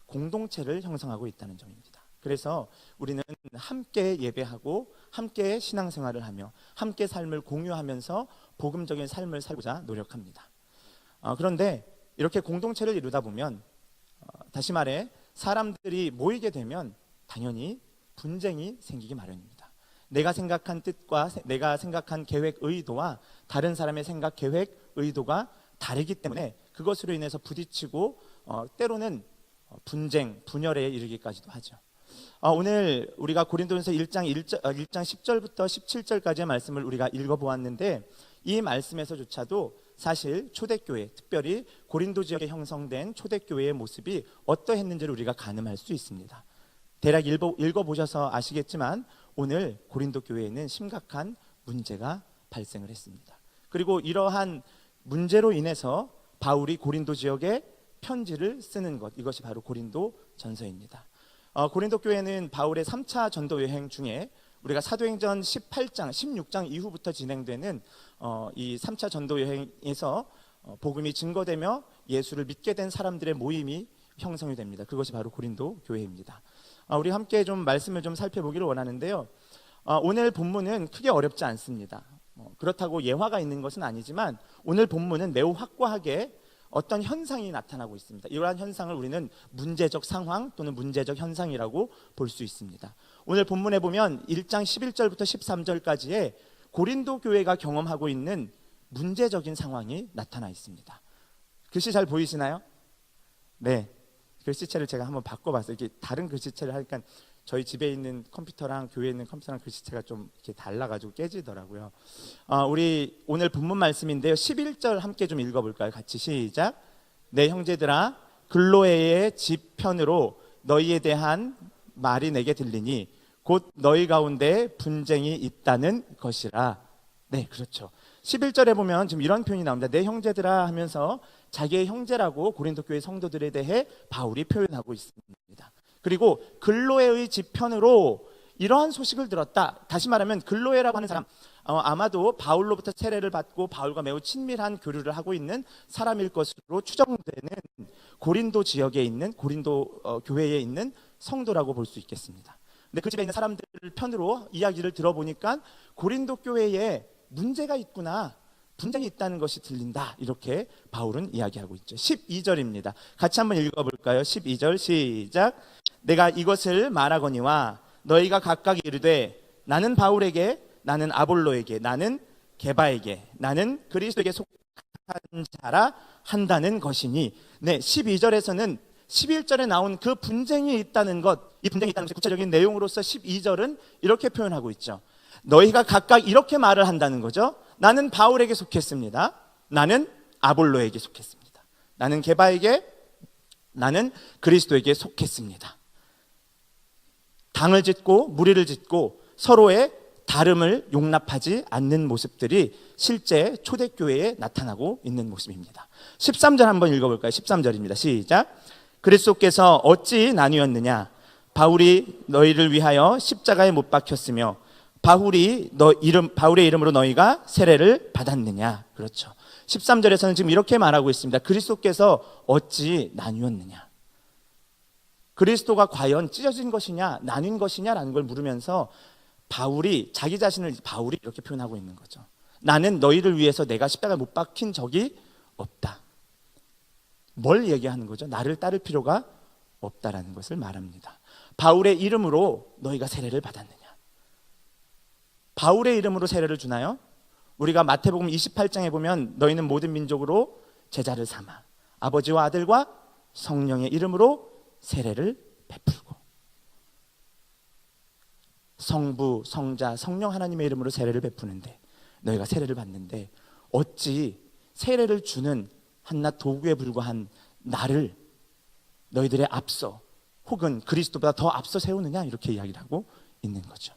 공동체를 형성하고 있다는 점입니다. 그래서 우리는 함께 예배하고 함께 신앙생활을 하며 함께 삶을 공유하면서 복음적인 삶을 살고자 노력합니다. 그런데 이렇게 공동체를 이루다 보면 다시 말해 사람들이 모이게 되면 당연히 분쟁이 생기기 마련입니다. 내가 생각한 뜻과 내가 생각한 계획 의도와 다른 사람의 생각 계획 의도가 다르기 때문에 그것으로 인해서 부딪히고 때로는 분쟁, 분열에 이르기까지도 하죠. 오늘 우리가 고린도전서 1장 10절부터 17절까지의 말씀을 우리가 읽어보았는데 이 말씀에서조차도 사실 초대교회, 특별히 고린도 지역에 형성된 초대교회의 모습이 어떠했는지를 우리가 가늠할 수 있습니다. 대략 읽어보셔서 아시겠지만 오늘 고린도 교회에는 심각한 문제가 발생을 했습니다. 그리고 이러한 문제로 인해서 바울이 고린도 지역에 편지를 쓰는 것, 이것이 바로 고린도 전서입니다. 고린도 교회는 바울의 3차 전도 여행 중에 우리가 사도행전 18장, 16장 이후부터 진행되는 이 3차 전도 여행에서 복음이 증거되며 예수를 믿게 된 사람들의 모임이 형성이 됩니다. 그것이 바로 고린도 교회입니다. 우리 함께 좀 말씀을 좀 살펴보기를 원하는데요. 오늘 본문은 크게 어렵지 않습니다. 그렇다고 예화가 있는 것은 아니지만 오늘 본문은 매우 확고하게 어떤 현상이 나타나고 있습니다. 이러한 현상을 우리는 문제적 상황 또는 문제적 현상이라고 볼 수 있습니다. 오늘 본문에 보면 1장 11절부터 13절까지의 고린도 교회가 경험하고 있는 문제적인 상황이 나타나 있습니다. 글씨 잘 보이시나요? 네, 글씨체를 제가 한번 바꿔봤어요. 이게 다른 글씨체를 하니까 저희 집에 있는 컴퓨터랑 교회에 있는 컴퓨터랑 글씨체가 좀 이렇게 달라가지고 깨지더라고요. 우리 오늘 본문 말씀인데요. 11절 함께 좀 읽어볼까요? 같이 시작. 내 형제들아, 글로에의 집 편으로 너희에 대한 말이 내게 들리니 곧 너희 가운데 분쟁이 있다는 것이라. 네, 그렇죠. 11절에 보면 지금 이런 표현이 나옵니다. 내 형제들아 하면서 자기의 형제라고 고린도 교회 성도들에 대해 바울이 표현하고 있습니다. 그리고 글로에의 집편으로 이러한 소식을 들었다. 다시 말하면 글로에라고 하는 사람, 아마도 바울로부터 세례를 받고 바울과 매우 친밀한 교류를 하고 있는 사람일 것으로 추정되는 고린도 지역에 있는 고린도 교회에 있는 성도라고 볼 수 있겠습니다. 근데 그 집에 있는 사람들 편으로 이야기를 들어보니까 고린도 교회에 문제가 있구나, 분쟁이 있다는 것이 들린다, 이렇게 바울은 이야기하고 있죠. 12절입니다. 같이 한번 읽어볼까요? 12절 시작. 내가 이것을 말하거니와 너희가 각각 이르되 나는 바울에게, 나는 아볼로에게, 나는 게바에게, 나는 그리스도에게 속한 자라 한다는 것이니. 네, 12절에서는 11절에 나온 그 분쟁이 있다는 것, 이 분쟁이 있다는 것의 구체적인 내용으로서 12절은 이렇게 표현하고 있죠. 너희가 각각 이렇게 말을 한다는 거죠. 나는 바울에게 속했습니다. 나는 아볼로에게 속했습니다. 나는 게바에게, 나는 그리스도에게 속했습니다. 당을 짓고 무리를 짓고 서로의 다름을 용납하지 않는 모습들이 실제 초대교회에 나타나고 있는 모습입니다. 13절 한번 읽어볼까요? 13절입니다. 시작. 그리스도께서 어찌 나뉘었느냐? 바울이 너희를 위하여 십자가에 못 박혔으며 바울의 이름으로 너희가 세례를 받았느냐? 그렇죠. 13절에서는 지금 이렇게 말하고 있습니다. 그리스도께서 어찌 나뉘었느냐? 그리스도가 과연 찢어진 것이냐, 나뉜 것이냐라는 걸 물으면서 바울이 자기 자신을 바울이 이렇게 표현하고 있는 거죠. 나는 너희를 위해서 내가 십자가에 못 박힌 적이 없다. 뭘 얘기하는 거죠? 나를 따를 필요가 없다라는 것을 말합니다. 바울의 이름으로 너희가 세례를 받았느냐? 바울의 이름으로 세례를 주나요? 우리가 마태복음 28장에 보면 너희는 모든 민족으로 제자를 삼아 아버지와 아들과 성령의 이름으로 세례를 베풀고, 성부, 성자, 성령 하나님의 이름으로 세례를 베푸는데 너희가 세례를 받는데 어찌 세례를 주는 한낱 도구에 불과한 나를 너희들의 앞서 혹은 그리스도보다 더 앞서 세우느냐, 이렇게 이야기를 하고 있는 거죠.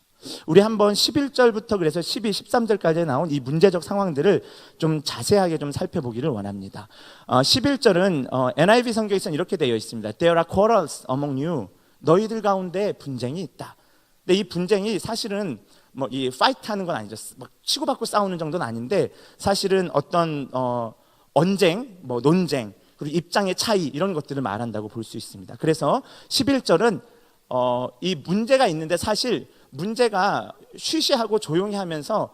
우리 한번 11절부터 그래서 12, 13절까지 나온 이 문제적 상황들을 좀 자세하게 좀 살펴보기를 원합니다. 11절은 NIV 성경에서는 이렇게 되어 있습니다. There are quarrels among you. 너희들 가운데 분쟁이 있다. 근데 이 분쟁이 사실은 뭐 이 파이트 하는 건 아니죠. 막 치고받고 싸우는 정도는 아닌데 사실은 어떤 언쟁, 뭐 논쟁, 그리고 입장의 차이 이런 것들을 말한다고 볼 수 있습니다. 그래서 11절은 이 문제가 있는데 사실 문제가 쉬쉬하고 조용히 하면서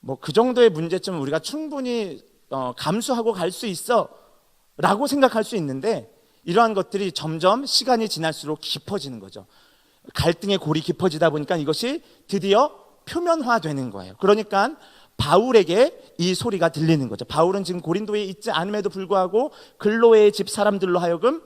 뭐 그 정도의 문제점 우리가 충분히 감수하고 갈 수 있어 라고 생각할 수 있는데 이러한 것들이 점점 시간이 지날수록 깊어지는 거죠. 갈등의 골이 깊어지다 보니까 이것이 드디어 표면화되는 거예요. 그러니까 바울에게 이 소리가 들리는 거죠. 바울은 지금 고린도에 있지 않음에도 불구하고 글로의 집 사람들로 하여금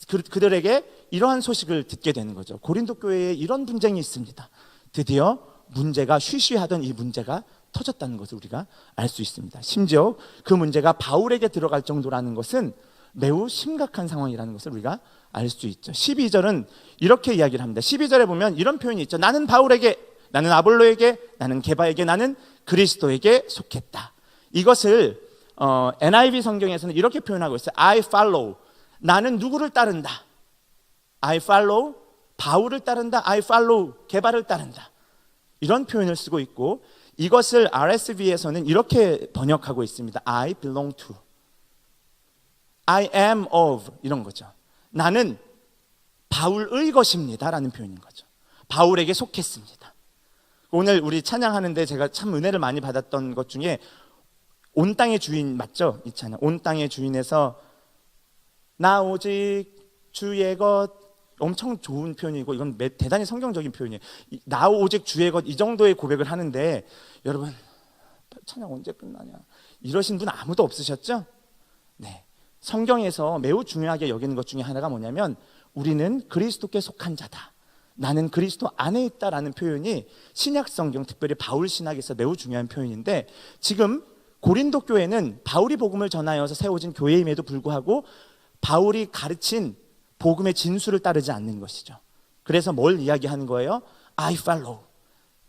그들에게 이러한 소식을 듣게 되는 거죠. 고린도 교회에 이런 분쟁이 있습니다. 드디어 문제가 쉬쉬하던 이 문제가 터졌다는 것을 우리가 알 수 있습니다. 심지어 그 문제가 바울에게 들어갈 정도라는 것은 매우 심각한 상황이라는 것을 우리가 알 수 있죠. 12절은 이렇게 이야기를 합니다. 12절에 보면 이런 표현이 있죠. 나는 바울에게, 나는 아볼로에게, 나는 게바에게, 나는 그리스도에게 속했다. 이것을 NIV 성경에서는 이렇게 표현하고 있어요. I follow. 나는 누구를 따른다. I follow. 바울을 따른다. I follow. 게바를 따른다. 이런 표현을 쓰고 있고 이것을 RSV에서는 이렇게 번역하고 있습니다. I belong to. I am of. 이런 거죠. 나는 바울의 것입니다 라는 표현인 거죠. 바울에게 속했습니다. 오늘 우리 찬양하는데 제가 참 은혜를 많이 받았던 것 중에 온 땅의 주인 맞죠? 이 찬양 온 땅의 주인에서 나 오직 주의 것 엄청 좋은 표현이고 이건 대단히 성경적인 표현이에요. 나 오직 주의 것 이 정도의 고백을 하는데 여러분 찬양 언제 끝나냐 이러신 분 아무도 없으셨죠? 네. 성경에서 매우 중요하게 여기는 것 중에 하나가 뭐냐면 우리는 그리스도께 속한 자다. 나는 그리스도 안에 있다라는 표현이 신약 성경 특별히 바울 신학에서 매우 중요한 표현인데 지금 고린도 교회는 바울이 복음을 전하여서 세워진 교회임에도 불구하고 바울이 가르친 복음의 진수를 따르지 않는 것이죠. 그래서 뭘 이야기하는 거예요? I follow.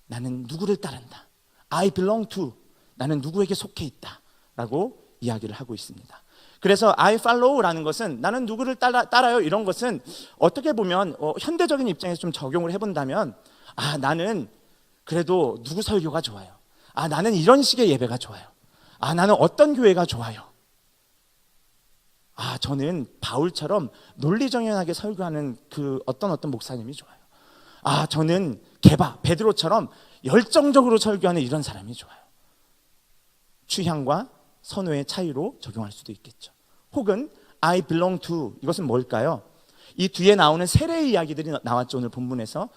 나는 누구를 따른다. I belong to. 나는 누구에게 속해 있다. 라고 이야기를 하고 있습니다. 그래서 I follow라는 것은 나는 누구를 따라요 이런 것은 어떻게 보면 현대적인 입장에서 좀 적용을 해본다면 나는 그래도 누구 설교가 좋아요. 나는 이런 식의 예배가 좋아요. 나는 어떤 교회가 좋아요. 저는 바울처럼 논리정연하게 설교하는 그 어떤 목사님이 좋아요. 저는 베드로처럼 열정적으로 설교하는 이런 사람이 좋아요. 취향과 선호의 차이로 적용할 수도 있겠죠. 혹은 I belong to 이것은 뭘까요? 이 뒤에 나오는 세례의 이야기들이 나왔죠. 오늘 본문에서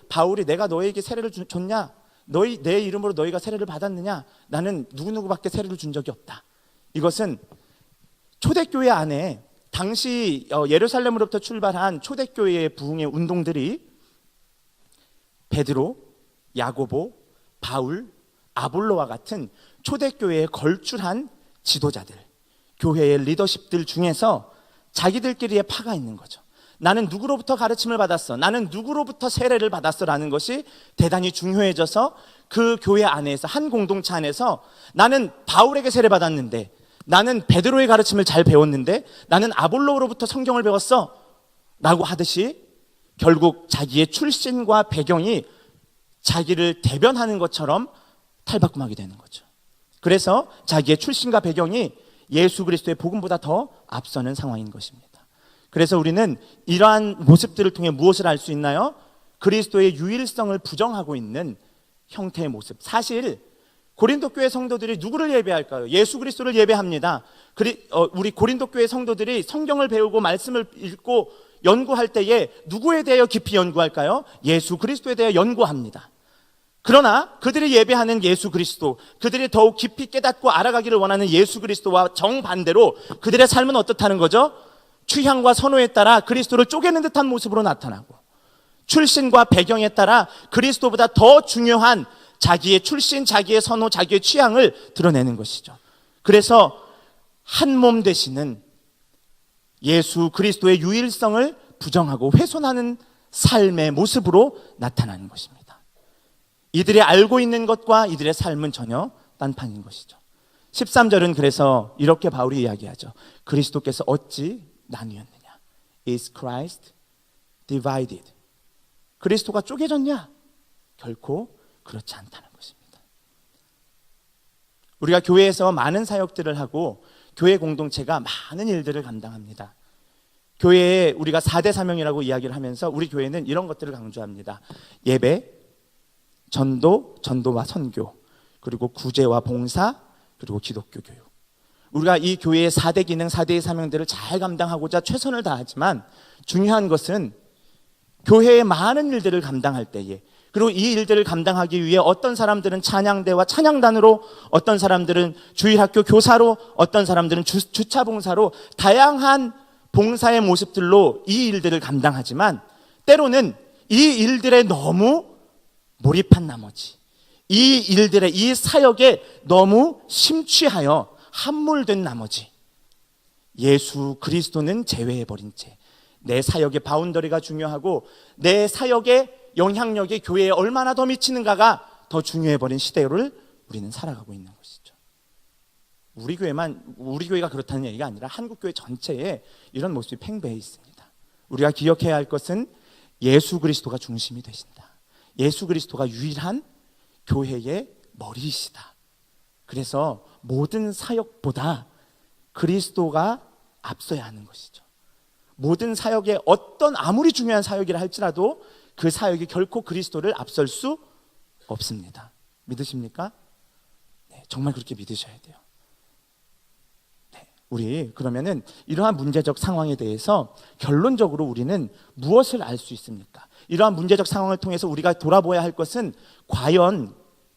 바울이 내가 너에게 세례를 줬냐? 내 이름으로 너희가 세례를 받았느냐? 나는 누구누구밖에 세례를 준 적이 없다. 이것은 초대교회 안에 당시 예루살렘으로부터 출발한 초대교회의 부흥의 운동들이 베드로, 야고보, 바울, 아볼로와 같은 초대교회에 걸출한 지도자들, 교회의 리더십들 중에서 자기들끼리의 파가 있는 거죠. 나는 누구로부터 가르침을 받았어, 나는 누구로부터 세례를 받았어 라는 것이 대단히 중요해져서 그 교회 안에서 한 공동체 안에서 나는 바울에게 세례 받았는데 나는 베드로의 가르침을 잘 배웠는데 나는 아볼로로부터 성경을 배웠어 라고 하듯이 결국 자기의 출신과 배경이 자기를 대변하는 것처럼 탈바꿈하게 되는 거죠. 그래서 자기의 출신과 배경이 예수 그리스도의 복음보다 더 앞서는 상황인 것입니다. 그래서 우리는 이러한 모습들을 통해 무엇을 알 수 있나요? 그리스도의 유일성을 부정하고 있는 형태의 모습. 사실 고린도 교회 성도들이 누구를 예배할까요? 예수 그리스도를 예배합니다. 우리 고린도 교회 성도들이 성경을 배우고 말씀을 읽고 연구할 때에 누구에 대하여 깊이 연구할까요? 예수 그리스도에 대하여 연구합니다. 그러나 그들이 예배하는 예수 그리스도, 그들이 더욱 깊이 깨닫고 알아가기를 원하는 예수 그리스도와 정반대로 그들의 삶은 어떻다는 거죠? 취향과 선호에 따라 그리스도를 쪼개는 듯한 모습으로 나타나고 출신과 배경에 따라 그리스도보다 더 중요한 자기의 출신, 자기의 선호, 자기의 취향을 드러내는 것이죠. 그래서 한 몸 되시는 예수 그리스도의 유일성을 부정하고 훼손하는 삶의 모습으로 나타나는 것입니다. 이들이 알고 있는 것과 이들의 삶은 전혀 딴판인 것이죠. 13절은 그래서 이렇게 바울이 이야기하죠. 그리스도께서 어찌 나뉘었느냐? Is Christ divided? 그리스도가 쪼개졌냐? 결코 그렇지 않다는 것입니다. 우리가 교회에서 많은 사역들을 하고 교회 공동체가 많은 일들을 감당합니다. 교회에 우리가 4대 사명이라고 이야기를 하면서 우리 교회는 이런 것들을 강조합니다. 예배, 전도와 선교, 그리고 구제와 봉사, 그리고 기독교 교육. 우리가 이 교회의 4대 기능, 4대의 사명들을 잘 감당하고자 최선을 다하지만 중요한 것은 교회의 많은 일들을 감당할 때에, 그리고 이 일들을 감당하기 위해 어떤 사람들은 찬양대와 찬양단으로, 어떤 사람들은 주일학교 교사로, 어떤 사람들은 주차봉사로 다양한 봉사의 모습들로 이 일들을 감당하지만 때로는 이 일들에 너무 몰입한 나머지, 이 일들의 이 사역에 너무 심취하여 함몰된 나머지 예수 그리스도는 제외해버린 채 내 사역의 바운더리가 중요하고 내 사역의 영향력이 교회에 얼마나 더 미치는가가 더 중요해버린 시대를 우리는 살아가고 있는 것이죠. 우리 교회가 그렇다는 얘기가 아니라 한국교회 전체에 이런 모습이 팽배해 있습니다. 우리가 기억해야 할 것은 예수 그리스도가 중심이 되신다. 예수 그리스도가 유일한 교회의 머리이시다. 그래서 모든 사역보다 그리스도가 앞서야 하는 것이죠. 모든 사역에 아무리 중요한 사역이라 할지라도 그 사역이 결코 그리스도를 앞설 수 없습니다. 믿으십니까? 네, 정말 그렇게 믿으셔야 돼요. 네, 우리 그러면은 이러한 문제적 상황에 대해서 결론적으로 우리는 무엇을 알 수 있습니까? 이러한 문제적 상황을 통해서 우리가 돌아보아야 할 것은 과연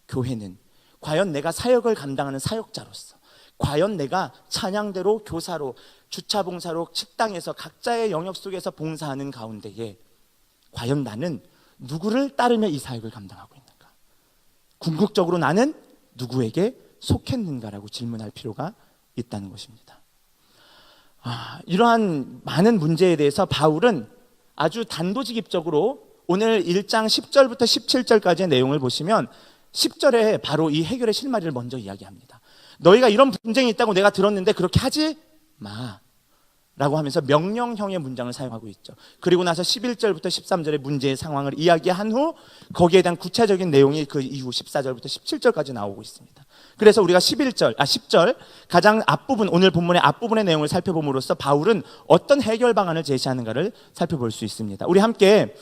교회는, 과연 내가 사역을 감당하는 사역자로서, 과연 내가 찬양대로, 교사로, 주차봉사로, 식당에서 각자의 영역 속에서 봉사하는 가운데에 과연 나는 누구를 따르며 이 사역을 감당하고 있는가? 궁극적으로 나는 누구에게 속했는가라고 질문할 필요가 있다는 것입니다. 이러한 많은 문제에 대해서 바울은 아주 단도직입적으로 오늘 1장 10절부터 17절까지의 내용을 보시면 10절에 바로 이 해결의 실마리를 먼저 이야기합니다. 너희가 이런 분쟁이 있다고 내가 들었는데 그렇게 하지 마 라고 하면서 명령형의 문장을 사용하고 있죠. 그리고 나서 11절부터 13절의 문제의 상황을 이야기한 후 거기에 대한 구체적인 내용이 그 이후 14절부터 17절까지 나오고 있습니다. 그래서 우리가 10절 가장 앞부분, 오늘 본문의 앞부분의 내용을 살펴봄으로써 바울은 어떤 해결 방안을 제시하는가를 살펴볼 수 있습니다. 우리 함께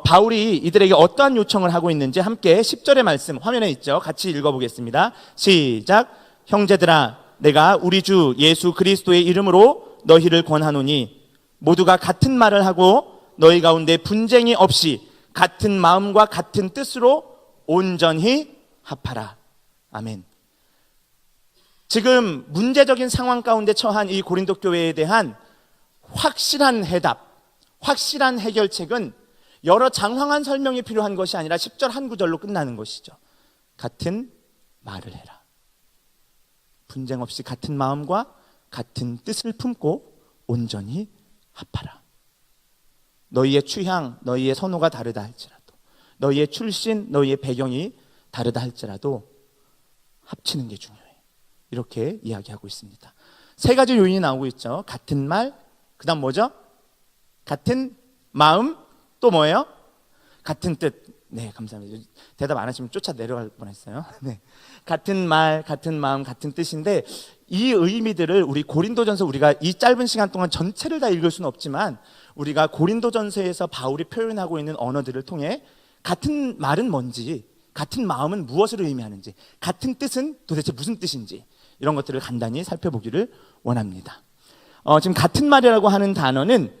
바울이 이들에게 어떠한 요청을 하고 있는지 함께 10절의 말씀 화면에 있죠. 같이 읽어보겠습니다. 시작. 형제들아, 내가 우리 주 예수 그리스도의 이름으로 너희를 권하노니 모두가 같은 말을 하고 너희 가운데 분쟁이 없이 같은 마음과 같은 뜻으로 온전히 합하라. 아멘. 지금 문제적인 상황 가운데 처한 이 고린도 교회에 대한 확실한 해답, 확실한 해결책은 여러 장황한 설명이 필요한 것이 아니라 10절 한 구절로 끝나는 것이죠. 같은 말을 해라. 분쟁 없이 같은 마음과 같은 뜻을 품고 온전히 합하라. 너희의 취향, 너희의 선호가 다르다 할지라도, 너희의 출신, 너희의 배경이 다르다 할지라도 합치는 게 중요해. 이렇게 이야기하고 있습니다. 세 가지 요인이 나오고 있죠. 같은 말, 그 다음 뭐죠? 같은 마음, 또 뭐예요? 같은 뜻. 네, 감사합니다. 대답 안 하시면 쫓아 내려갈 뻔했어요. 네, 같은 말, 같은 마음, 같은 뜻인데 이 의미들을 우리 고린도전서, 우리가 이 짧은 시간 동안 전체를 다 읽을 수는 없지만 우리가 고린도전서에서 바울이 표현하고 있는 언어들을 통해 같은 말은 뭔지, 같은 마음은 무엇을 의미하는지, 같은 뜻은 도대체 무슨 뜻인지 이런 것들을 간단히 살펴보기를 원합니다. 지금 같은 말이라고 하는 단어는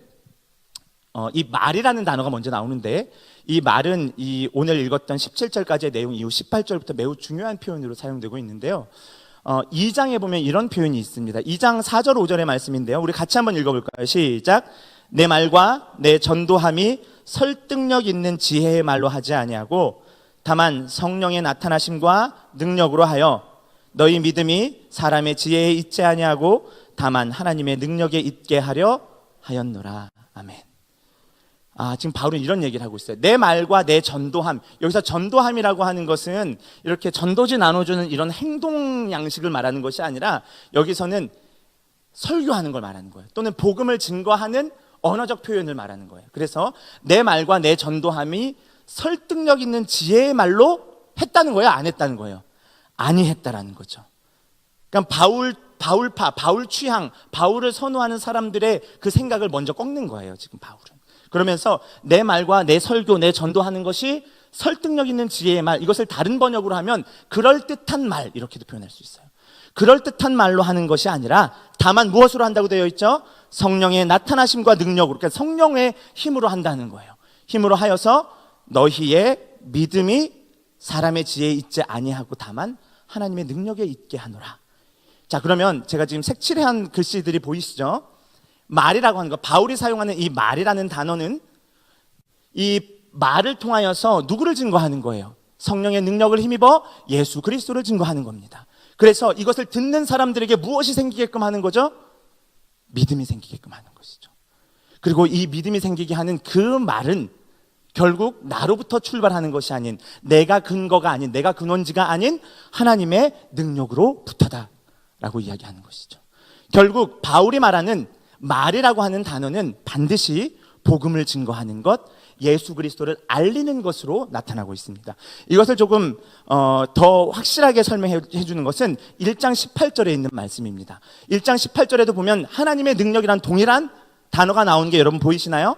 이 말이라는 단어가 먼저 나오는데 이 말은 이 오늘 읽었던 17절까지의 내용 이후 18절부터 매우 중요한 표현으로 사용되고 있는데요. 2장에 보면 이런 표현이 있습니다. 2장 4절 5절의 말씀인데요. 우리 같이 한번 읽어볼까요? 시작. 내 말과 내 전도함이 설득력 있는 지혜의 말로 하지 아니하고 다만 성령의 나타나심과 능력으로 하여 너희 믿음이 사람의 지혜에 있지 아니하고 다만 하나님의 능력에 있게 하려 하였노라. 아멘. 지금 바울은 이런 얘기를 하고 있어요. 내 말과 내 전도함. 여기서 전도함이라고 하는 것은 이렇게 전도지 나눠주는 이런 행동 양식을 말하는 것이 아니라 여기서는 설교하는 걸 말하는 거예요. 또는 복음을 증거하는 언어적 표현을 말하는 거예요. 그래서 내 말과 내 전도함이 설득력 있는 지혜의 말로 했다는 거예요? 안 했다는 거예요? 아니 했다라는 거죠. 그러니까 바울파, 바울 취향, 바울을 선호하는 사람들의 그 생각을 먼저 꺾는 거예요, 지금 바울은. 그러면서 내 말과 내 설교, 내 전도하는 것이 설득력 있는 지혜의 말, 이것을 다른 번역으로 하면 그럴듯한 말, 이렇게도 표현할 수 있어요. 그럴듯한 말로 하는 것이 아니라 다만 무엇으로 한다고 되어 있죠? 성령의 나타나심과 능력으로, 그러니까 성령의 힘으로 한다는 거예요. 힘으로 하여서 너희의 믿음이 사람의 지혜에 있지 아니하고 다만 하나님의 능력에 있게 하노라. 자, 그러면 제가 지금 색칠한 글씨들이 보이시죠? 말이라고 하는 거, 바울이 사용하는 이 말이라는 단어는 이 말을 통하여서 누구를 증거하는 거예요? 성령의 능력을 힘입어 예수 그리스도를 증거하는 겁니다. 그래서 이것을 듣는 사람들에게 무엇이 생기게끔 하는 거죠? 믿음이 생기게끔 하는 것이죠. 그리고 이 믿음이 생기게 하는 그 말은 결국 나로부터 출발하는 것이 아닌, 내가 근거가 아닌, 내가 근원지가 아닌 하나님의 능력으로부터다라고 이야기하는 것이죠. 결국 바울이 말하는 말이라고 하는 단어는 반드시 복음을 증거하는 것, 예수 그리스도를 알리는 것으로 나타나고 있습니다. 이것을 조금 더 확실하게 설명해 주는 것은 1장 18절에 있는 말씀입니다. 1장 18절에도 보면 하나님의 능력이란 동일한 단어가 나오는 게 여러분 보이시나요?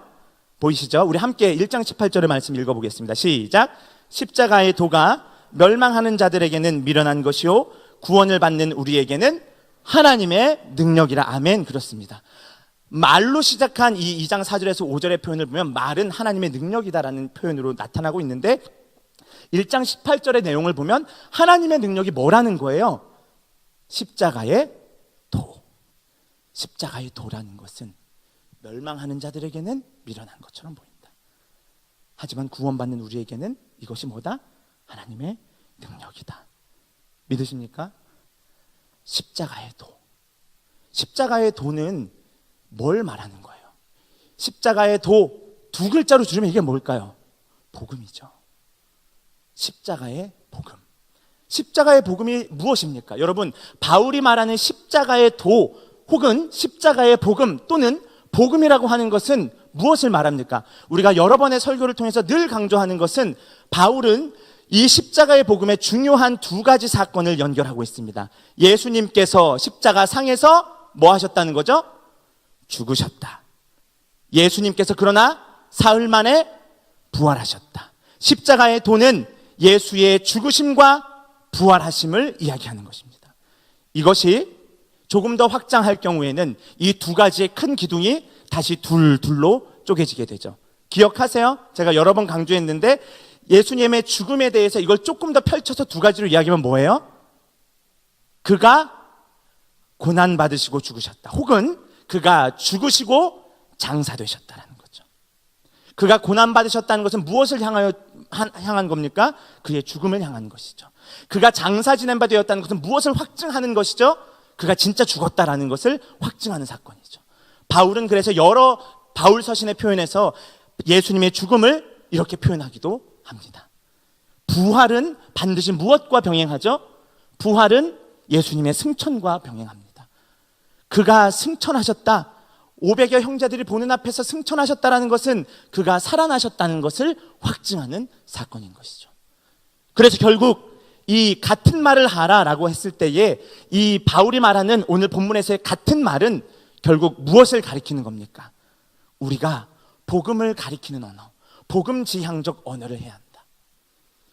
보이시죠? 우리 함께 1장 18절의 말씀 읽어보겠습니다. 시작. 십자가의 도가 멸망하는 자들에게는 미련한 것이요 구원을 받는 우리에게는 하나님의 능력이라. 아멘. 그렇습니다. 말로 시작한 이 2장 4절에서 5절의 표현을 보면 말은 하나님의 능력이다라는 표현으로 나타나고 있는데 1장 18절의 내용을 보면 하나님의 능력이 뭐라는 거예요? 십자가의 도. 십자가의 도라는 것은 멸망하는 자들에게는 미련한 것처럼 보인다. 하지만 구원받는 우리에게는 이것이 뭐다? 하나님의 능력이다. 믿으십니까? 십자가의 도. 십자가의 도는 뭘 말하는 거예요? 십자가의 도, 두 글자로 줄이면 이게 뭘까요? 복음이죠. 십자가의 복음. 십자가의 복음이 무엇입니까? 여러분, 바울이 말하는 십자가의 도 혹은 십자가의 복음 또는 복음이라고 하는 것은 무엇을 말합니까? 우리가 여러 번의 설교를 통해서 늘 강조하는 것은 바울은 이 십자가의 복음의 중요한 두 가지 사건을 연결하고 있습니다. 예수님께서 십자가 상에서 뭐 하셨다는 거죠? 죽으셨다. 예수님께서 그러나 사흘 만에 부활하셨다. 십자가의 도는 예수의 죽으심과 부활하심을 이야기하는 것입니다. 이것이 조금 더 확장할 경우에는 이 두 가지의 큰 기둥이 다시 둘로 쪼개지게 되죠. 기억하세요? 제가 여러 번 강조했는데 예수님의 죽음에 대해서 이걸 조금 더 펼쳐서 두 가지로 이야기하면 뭐예요? 그가 고난받으시고 죽으셨다. 혹은 그가 죽으시고 장사되셨다는 거죠. 그가 고난받으셨다는 것은 무엇을 향한 겁니까? 그의 죽음을 향한 것이죠. 그가 장사 지낸 바 되었다는 것은 무엇을 확증하는 것이죠? 그가 진짜 죽었다라는 것을 확증하는 사건이죠. 바울은 그래서 여러 바울 서신의 표현에서 예수님의 죽음을 이렇게 표현하기도 합니다. 부활은 반드시 무엇과 병행하죠? 부활은 예수님의 승천과 병행합니다. 그가 승천하셨다. 500여 형제들이 보는 앞에서 승천하셨다는 것은 그가 살아나셨다는 것을 확증하는 사건인 것이죠. 그래서 결국 이 같은 말을 하라라고 했을 때에 이 바울이 말하는 오늘 본문에서의 같은 말은 결국 무엇을 가리키는 겁니까? 우리가 복음을 가리키는 언어, 복음 지향적 언어를 해야 한다.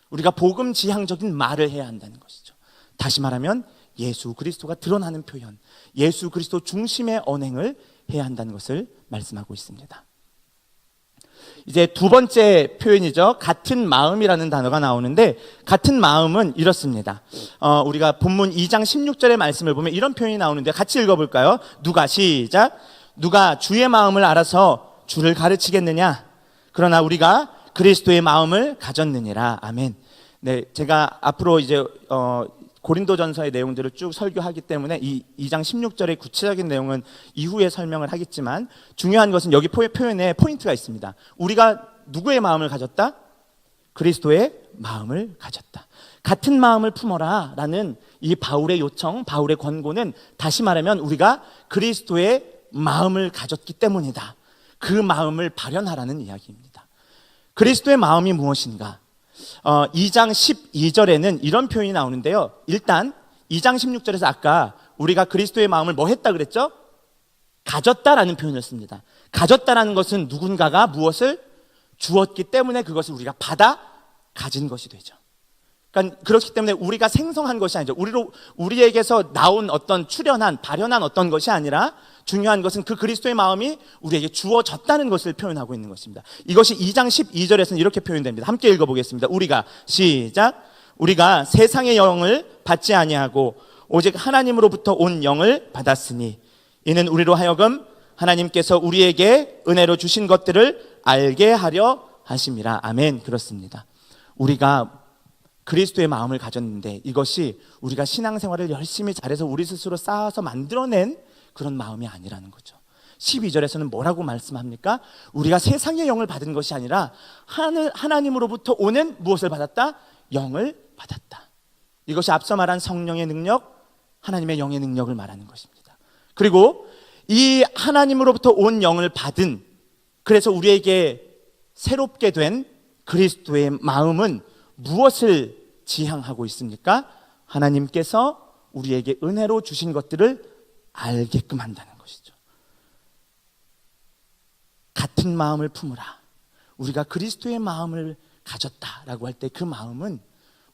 우리가 복음 지향적인 말을 해야 한다는 것이죠. 다시 말하면 예수 그리스도가 드러나는 표현, 예수 그리스도 중심의 언행을 해야 한다는 것을 말씀하고 있습니다. 이제 두 번째 표현이죠. 같은 마음이라는 단어가 나오는데 같은 마음은 이렇습니다. 우리가 본문 2장 16절의 말씀을 보면 이런 표현이 나오는데 같이 읽어볼까요? 누가 시작. 누가 주의 마음을 알아서 주를 가르치겠느냐? 그러나 우리가 그리스도의 마음을 가졌느니라. 아멘. 네, 제가 앞으로 이제 고린도전서의 내용들을 쭉 설교하기 때문에 이 2장 16절의 구체적인 내용은 이후에 설명을 하겠지만, 중요한 것은 여기 표현에 포인트가 있습니다. 우리가 누구의 마음을 가졌다? 그리스도의 마음을 가졌다. 같은 마음을 품어라 라는 이 바울의 요청, 바울의 권고는 다시 말하면 우리가 그리스도의 마음을 가졌기 때문이다. 그 마음을 발현하라는 이야기입니다. 그리스도의 마음이 무엇인가? 2장 12절에는 이런 표현이 나오는데요. 일단 2장 16절에서 아까 우리가 그리스도의 마음을 뭐 했다 그랬죠? 가졌다라는 표현을 씁니다. 가졌다라는 것은 누군가가 무엇을 주었기 때문에 그것을 우리가 받아 가진 것이 되죠. 그러니까 그렇기 때문에 우리가 생성한 것이 아니죠. 우리에게서 나온 어떤 발현한 어떤 것이 아니라 중요한 것은 그 그리스도의 마음이 우리에게 주어졌다는 것을 표현하고 있는 것입니다. 이것이 2장 12절에서는 이렇게 표현됩니다. 함께 읽어보겠습니다. 우리가 시작. 우리가 세상의 영을 받지 아니하고 오직 하나님으로부터 온 영을 받았으니 이는 우리로 하여금 하나님께서 우리에게 은혜로 주신 것들을 알게 하려 하심이라. 아멘. 그렇습니다. 우리가 그리스도의 마음을 가졌는데 이것이 우리가 신앙생활을 열심히 잘해서 우리 스스로 쌓아서 만들어낸 그런 마음이 아니라는 거죠. 12절에서는 뭐라고 말씀합니까? 우리가 세상의 영을 받은 것이 아니라 하나님으로부터 오는 무엇을 받았다? 영을 받았다. 이것이 앞서 말한 성령의 능력, 하나님의 영의 능력을 말하는 것입니다. 그리고 이 하나님으로부터 온 영을 받은, 그래서 우리에게 새롭게 된 그리스도의 마음은 무엇을 지향하고 있습니까? 하나님께서 우리에게 은혜로 주신 것들을 알게끔 한다는 것이죠. 같은 마음을 품으라. 우리가 그리스도의 마음을 가졌다라고 할 때 그 마음은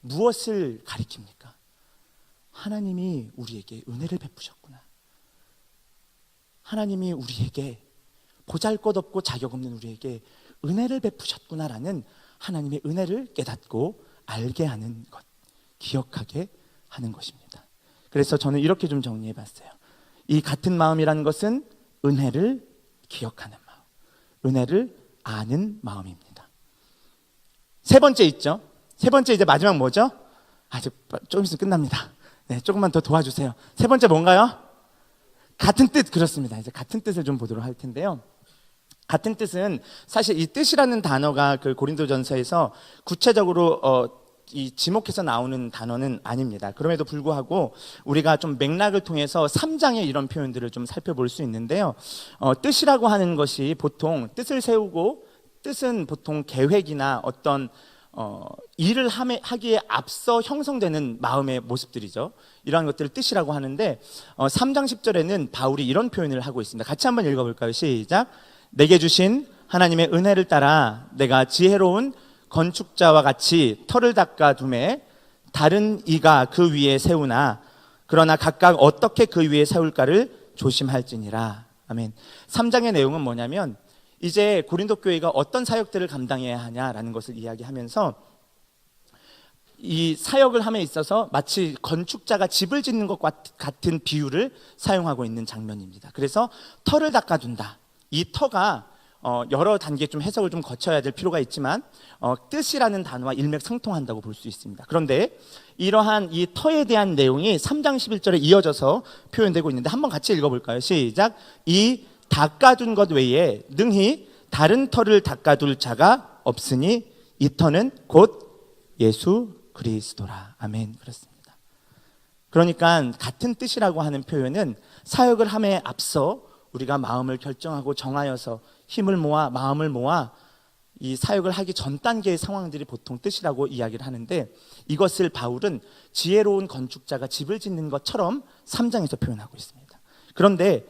무엇을 가리킵니까? 하나님이 우리에게 은혜를 베푸셨구나. 하나님이 우리에게 보잘것없고 자격 없는 우리에게 은혜를 베푸셨구나라는 하나님의 은혜를 깨닫고 알게 하는 것, 기억하게 하는 것입니다. 그래서 저는 이렇게 좀 정리해 봤어요. 이 같은 마음이라는 것은 은혜를 기억하는 마음, 은혜를 아는 마음입니다. 세 번째 있죠. 세 번째 이제 마지막 뭐죠? 아직 조금 있으면 끝납니다. 네, 조금만 더 도와주세요. 세 번째 뭔가요? 같은 뜻. 그렇습니다. 이제 같은 뜻을 좀 보도록 할 텐데요. 같은 뜻은 사실 이 뜻이라는 단어가 그 고린도전서에서 구체적으로 이 지목해서 나오는 단어는 아닙니다. 그럼에도 불구하고 우리가 좀 맥락을 통해서 3장의 이런 표현들을 좀 살펴볼 수 있는데요. 뜻이라고 하는 것이 보통 뜻을 세우고, 뜻은 보통 계획이나 어떤 일을 하기에 앞서 형성되는 마음의 모습들이죠. 이러한 것들을 뜻이라고 하는데 3장 10절에는 바울이 이런 표현을 하고 있습니다. 같이 한번 읽어볼까요? 시작. 내게 주신 하나님의 은혜를 따라 내가 지혜로운 건축자와 같이 터를 닦아 두매 다른 이가 그 위에 세우나 그러나 각각 어떻게 그 위에 세울까를 조심할지니라. 아멘. 3장의 내용은 뭐냐면 이제 고린도 교회가 어떤 사역들을 감당해야 하냐라는 것을 이야기하면서 이 사역을 함에 있어서 마치 건축자가 집을 짓는 것 같은 비유를 사용하고 있는 장면입니다. 그래서 터를 닦아둔다. 이 터가 여러 단계 좀 해석을 좀 거쳐야 될 필요가 있지만 뜻이라는 단어와 일맥상통한다고 볼 수 있습니다. 그런데 이러한 이 터에 대한 내용이 3장 11절에 이어져서 표현되고 있는데 한번 같이 읽어볼까요? 시작. 이 닦아둔 것 외에 능히 다른 터를 닦아둘 자가 없으니 이 터는 곧 예수 그리스도라. 아멘. 그렇습니다. 그러니까 같은 뜻이라고 하는 표현은 사역을 함에 앞서 우리가 마음을 결정하고 정하여서 힘을 모아 마음을 모아 이 사역을 하기 전 단계의 상황들이 보통 뜻이라고 이야기를 하는데 이것을 바울은 지혜로운 건축자가 집을 짓는 것처럼 3장에서 표현하고 있습니다. 그런데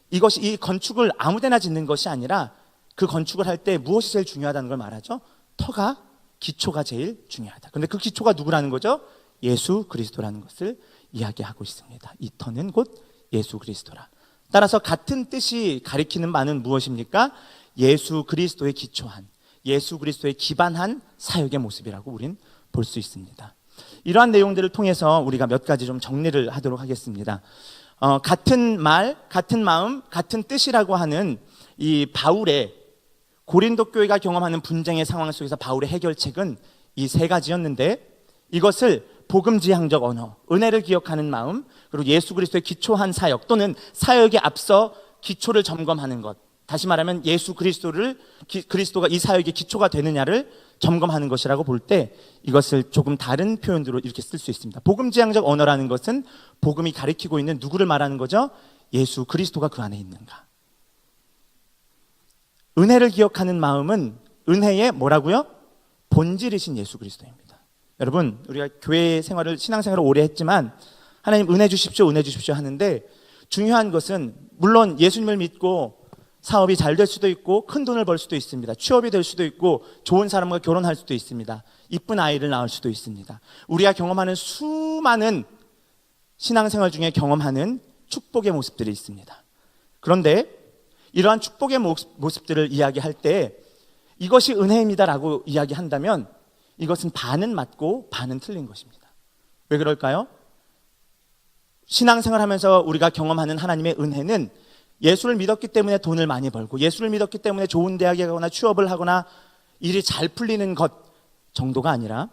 이것이 이 건축을 아무데나 짓는 것이 아니라 그 건축을 할 때 무엇이 제일 중요하다는 걸 말하죠? 터가, 기초가 제일 중요하다. 그런데 그 기초가 누구라는 거죠? 예수 그리스도라는 것을 이야기하고 있습니다. 이 터는 곧 예수 그리스도라. 따라서 같은 뜻이 가리키는 바는 무엇입니까? 예수 그리스도에 기초한, 예수 그리스도에 기반한 사역의 모습이라고 우린 볼 수 있습니다. 이러한 내용들을 통해서 우리가 몇 가지 좀 정리를 하도록 하겠습니다. 같은 말, 같은 마음, 같은 뜻이라고 하는 이 바울의 고린도 교회가 경험하는 분쟁의 상황 속에서 바울의 해결책은 이 세 가지였는데 이것을 복음지향적 언어, 은혜를 기억하는 마음, 그리고 예수 그리스도의 기초한 사역 또는 사역에 앞서 기초를 점검하는 것, 다시 말하면 예수 그리스도가 이 사역의 기초가 되느냐를 점검하는 것이라고 볼 때 이것을 조금 다른 표현으로 이렇게 쓸 수 있습니다. 복음지향적 언어라는 것은 복음이 가리키고 있는 누구를 말하는 거죠? 예수 그리스도가 그 안에 있는가. 은혜를 기억하는 마음은 은혜의 뭐라고요? 본질이신 예수 그리스도입니다. 여러분, 우리가 교회 생활을, 신앙생활을 오래 했지만 하나님 은혜 주십시오, 은혜 주십시오 하는데 중요한 것은 물론 예수님을 믿고 사업이 잘 될 수도 있고 큰 돈을 벌 수도 있습니다. 취업이 될 수도 있고 좋은 사람과 결혼할 수도 있습니다. 이쁜 아이를 낳을 수도 있습니다. 우리가 경험하는 수많은 신앙생활 중에 경험하는 축복의 모습들이 있습니다. 그런데 이러한 축복의 모습들을 이야기할 때 이것이 은혜입니다라고 이야기한다면 이것은 반은 맞고 반은 틀린 것입니다. 왜 그럴까요? 신앙생활 하면서 우리가 경험하는 하나님의 은혜는 예수를 믿었기 때문에 돈을 많이 벌고 예수를 믿었기 때문에 좋은 대학에 가거나 취업을 하거나 일이 잘 풀리는 것 정도가 아니라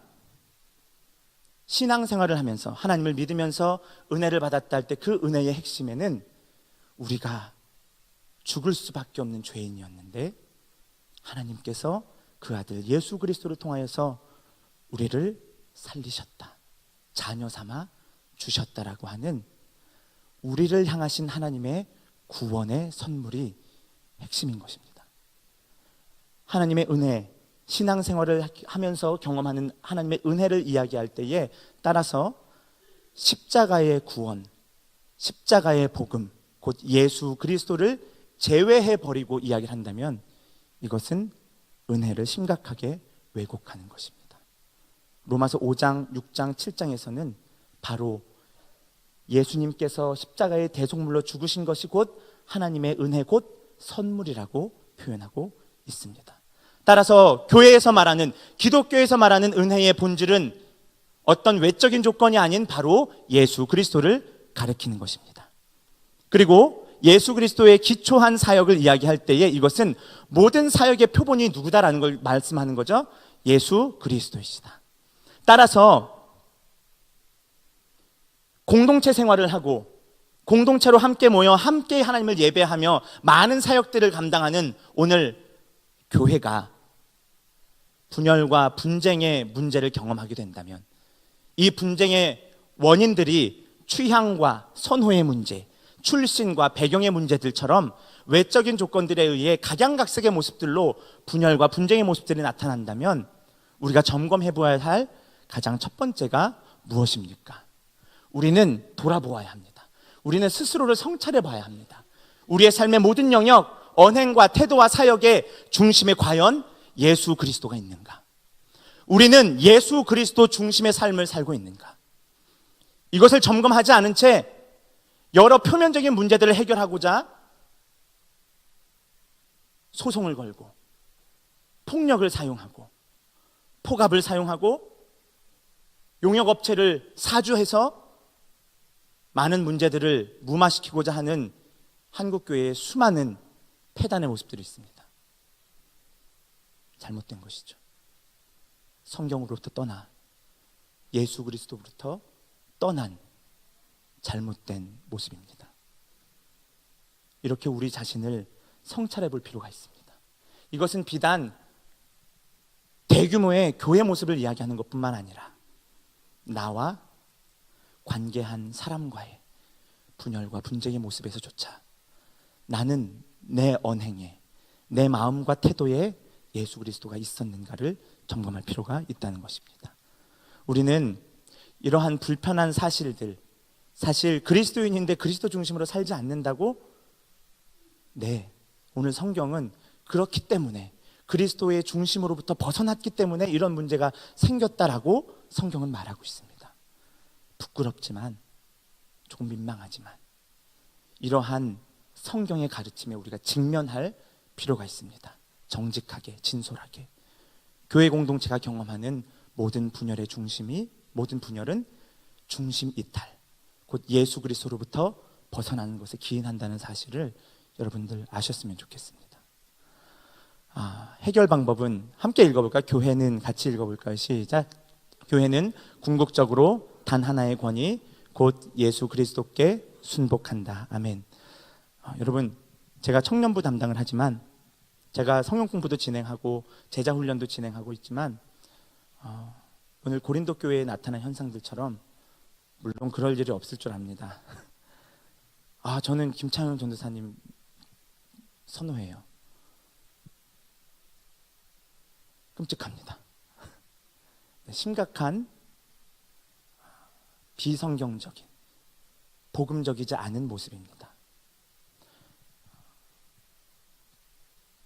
신앙생활을 하면서 하나님을 믿으면서 은혜를 받았다 할 때 그 은혜의 핵심에는 우리가 죽을 수밖에 없는 죄인이었는데 하나님께서 그 아들 예수 그리스도를 통하여서 우리를 살리셨다, 자녀 삼아 주셨다라고 하는 우리를 향하신 하나님의 구원의 선물이 핵심인 것입니다. 하나님의 은혜, 신앙생활을 하면서 경험하는 하나님의 은혜를 이야기할 때에 따라서 십자가의 구원, 십자가의 복음, 곧 예수 그리스도를 제외해 버리고 이야기를 한다면 이것은 은혜를 심각하게 왜곡하는 것입니다. 로마서 5장, 6장, 7장에서는 바로 예수님께서 십자가의 대속물로 죽으신 것이 곧 하나님의 은혜 곧 선물이라고 표현하고 있습니다. 따라서 교회에서 말하는, 기독교에서 말하는 은혜의 본질은 어떤 외적인 조건이 아닌 바로 예수 그리스도를 가리키는 것입니다. 그리고 예수 그리스도의 기초한 사역을 이야기할 때에 이것은 모든 사역의 표본이 누구다라는 걸 말씀하는 거죠. 예수 그리스도이시다. 따라서 공동체 생활을 하고 공동체로 함께 모여 함께 하나님을 예배하며 많은 사역들을 감당하는 오늘 교회가 분열과 분쟁의 문제를 경험하게 된다면 이 분쟁의 원인들이 취향과 선호의 문제, 출신과 배경의 문제들처럼 외적인 조건들에 의해 각양각색의 모습들로 분열과 분쟁의 모습들이 나타난다면 우리가 점검해 보아야 할 가장 첫 번째가 무엇입니까? 우리는 돌아보아야 합니다. 우리는 스스로를 성찰해 봐야 합니다. 우리의 삶의 모든 영역, 언행과 태도와 사역의 중심에 과연 예수 그리스도가 있는가? 우리는 예수 그리스도 중심의 삶을 살고 있는가? 이것을 점검하지 않은 채 여러 표면적인 문제들을 해결하고자 소송을 걸고 폭력을 사용하고 포갑을 사용하고 용역업체를 사주해서 많은 문제들을 무마시키고자 하는 한국교회의 수많은 폐단의 모습들이 있습니다. 잘못된 것이죠. 성경으로부터 떠나 예수 그리스도로부터 떠난 잘못된 모습입니다. 이렇게 우리 자신을 성찰해 볼 필요가 있습니다. 이것은 비단 대규모의 교회 모습을 이야기하는 것뿐만 아니라 나와 관계한 사람과의 분열과 분쟁의 모습에서조차 나는 내 언행에, 내 마음과 태도에 예수 그리스도가 있었는가를 점검할 필요가 있다는 것입니다. 우리는 이러한 불편한 사실들, 사실 그리스도인인데 그리스도 중심으로 살지 않는다고? 네, 오늘 성경은 그렇기 때문에 그리스도의 중심으로부터 벗어났기 때문에 이런 문제가 생겼다라고 성경은 말하고 있습니다. 부끄럽지만 조금 민망하지만 이러한 성경의 가르침에 우리가 직면할 필요가 있습니다. 정직하게, 진솔하게. 교회 공동체가 경험하는 모든 분열의 중심이, 모든 분열은 중심 이탈, 곧 예수 그리스도로부터 벗어나는 것에 기인한다는 사실을 여러분들 아셨으면 좋겠습니다. 해결 방법은 함께 읽어볼까요? 교회는 같이 읽어볼까요? 시작. 교회는 궁극적으로 단 하나의 권위, 곧 예수 그리스도께 순복한다. 아멘. 여러분, 제가 청년부 담당을 하지만 제가 성경 공부도 진행하고 제자 훈련도 진행하고 있지만 오늘 고린도 교회에 나타난 현상들처럼 물론 그럴 일이 없을 줄 압니다. 저는 김창현 전도사님 선호해요. 끔찍합니다. 심각한 비성경적인 복음적이지 않은 모습입니다.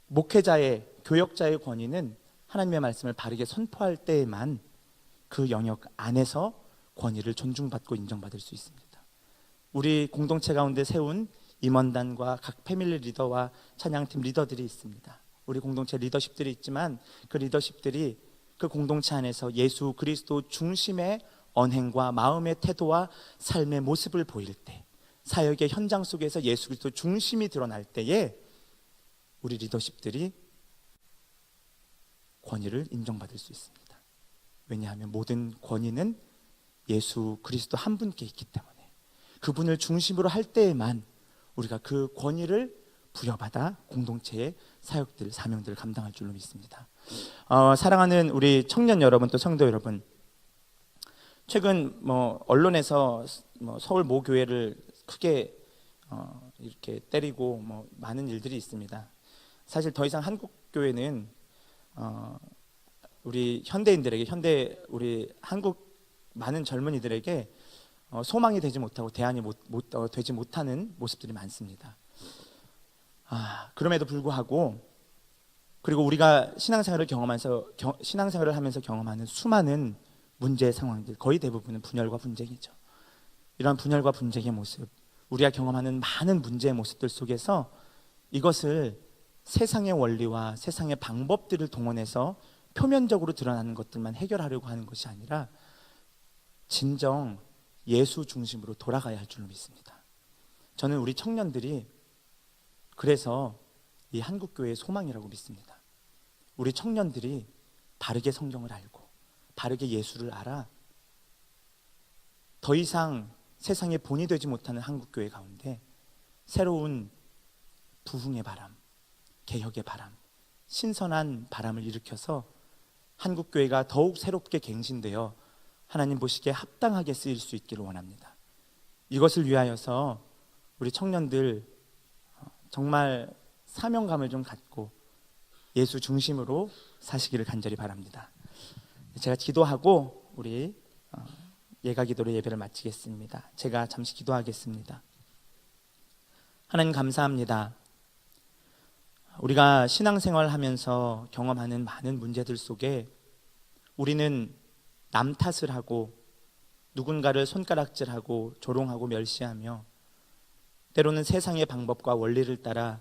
목회자의 교역자의 권위는 하나님의 말씀을 바르게 선포할 때에만 그 영역 안에서 권위를 존중받고 인정받을 수 있습니다. 우리 공동체 가운데 세운 임원단과 각 패밀리 리더와 찬양팀 리더들이 있습니다. 우리 공동체 리더십들이 있지만 그 리더십들이 그 공동체 안에서 예수 그리스도 중심의 언행과 마음의 태도와 삶의 모습을 보일 때, 사역의 현장 속에서 예수 그리스도 중심이 드러날 때에 우리 리더십들이 권위를 인정받을 수 있습니다. 왜냐하면 모든 권위는 예수 그리스도 한 분께 있기 때문에 그분을 중심으로 할 때에만 우리가 그 권위를 부여받아 공동체의 사역들, 사명들을 감당할 줄로 믿습니다. 사랑하는 우리 청년 여러분, 또 성도 여러분, 최근 언론에서 서울 모 교회를 크게 이렇게 때리고 많은 일들이 있습니다. 사실 더 이상 한국 교회는 우리 현대인들에게, 우리 한국 많은 젊은이들에게 소망이 되지 못하고 대안이 되지 못하는 모습들이 많습니다. 그럼에도 불구하고, 그리고 우리가 신앙생활을 하면서 경험하는 수많은 문제의 상황들, 거의 대부분은 분열과 분쟁이죠. 이러한 분열과 분쟁의 모습, 우리가 경험하는 많은 문제의 모습들 속에서 이것을 세상의 원리와 세상의 방법들을 동원해서 표면적으로 드러나는 것들만 해결하려고 하는 것이 아니라 진정 예수 중심으로 돌아가야 할 줄로 믿습니다. 저는 우리 청년들이 그래서 이 한국교회의 소망이라고 믿습니다. 우리 청년들이 바르게 성경을 알고 바르게 예수를 알아 더 이상 세상에 본이 되지 못하는 한국교회 가운데 새로운 부흥의 바람, 개혁의 바람, 신선한 바람을 일으켜서 한국교회가 더욱 새롭게 갱신되어 하나님 보시기에 합당하게 쓰일 수 있기를 원합니다. 이것을 위하여서 우리 청년들 정말 사명감을 좀 갖고 예수 중심으로 사시기를 간절히 바랍니다. 제가 기도하고 우리 예가 기도로 예배를 마치겠습니다. 제가 잠시 기도하겠습니다. 하나님 감사합니다. 우리가 신앙생활 하면서 경험하는 많은 문제들 속에 우리는 남 탓을 하고 누군가를 손가락질하고 조롱하고 멸시하며 때로는 세상의 방법과 원리를 따라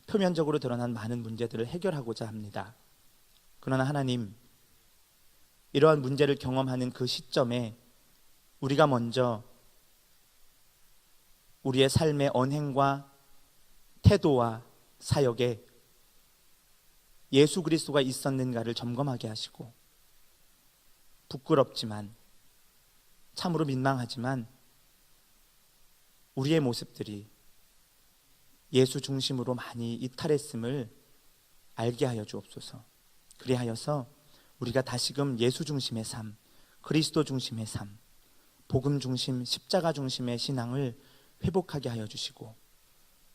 표면적으로 드러난 많은 문제들을 해결하고자 합니다. 그러나 하나님, 이러한 문제를 경험하는 그 시점에 우리가 먼저 우리의 삶의 언행과 태도와 사역에 예수 그리스도가 있었는가를 점검하게 하시고, 부끄럽지만 참으로 민망하지만 우리의 모습들이 예수 중심으로 많이 이탈했음을 알게 하여 주옵소서. 그리하여서 우리가 다시금 예수 중심의 삶, 그리스도 중심의 삶, 복음 중심, 십자가 중심의 신앙을 회복하게 하여 주시고,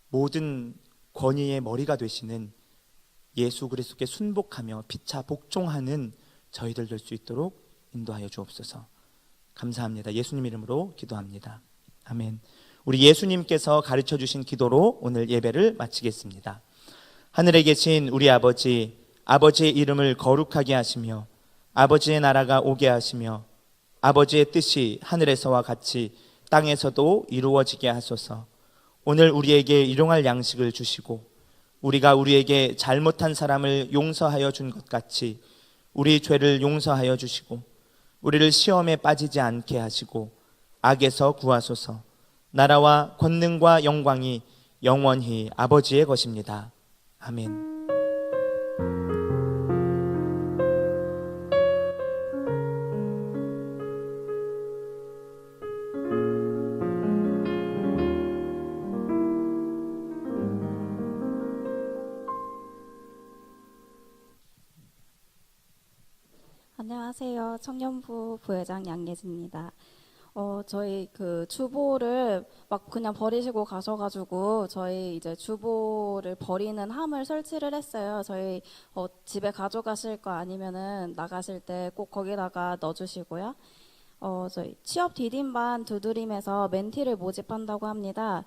모든 권위의 머리가 되시는 예수 그리스도께 순복하며 피차 복종하는 저희들 될 수 있도록 인도하여 주옵소서. 감사합니다. 예수님 이름으로 기도합니다. 아멘. 우리 예수님께서 가르쳐 주신 기도로 오늘 예배를 마치겠습니다. 하늘에 계신 우리 아버지, 아버지의 이름을 거룩하게 하시며 아버지의 나라가 오게 하시며 아버지의 뜻이 하늘에서와 같이 땅에서도 이루어지게 하소서. 오늘 우리에게 일용할 양식을 주시고 우리가 우리에게 잘못한 사람을 용서하여 준 것 같이 우리 죄를 용서하여 주시고 우리를 시험에 빠지지 않게 하시고 악에서 구하소서. 나라와 권능과 영광이 영원히 아버지의 것입니다. 아멘. 안녕하세요. 청년부 부회장 양예진입니다. 저희 그 주보를 막 그냥 버리시고 가셔가지고 저희 이제 주보를 버리는 함을 설치를 했어요. 저희 집에 가져가실 거 아니면은 나가실 때 꼭 거기다가 넣어주시고요. 저희 취업 디딤반 두드림에서 멘티를 모집한다고 합니다.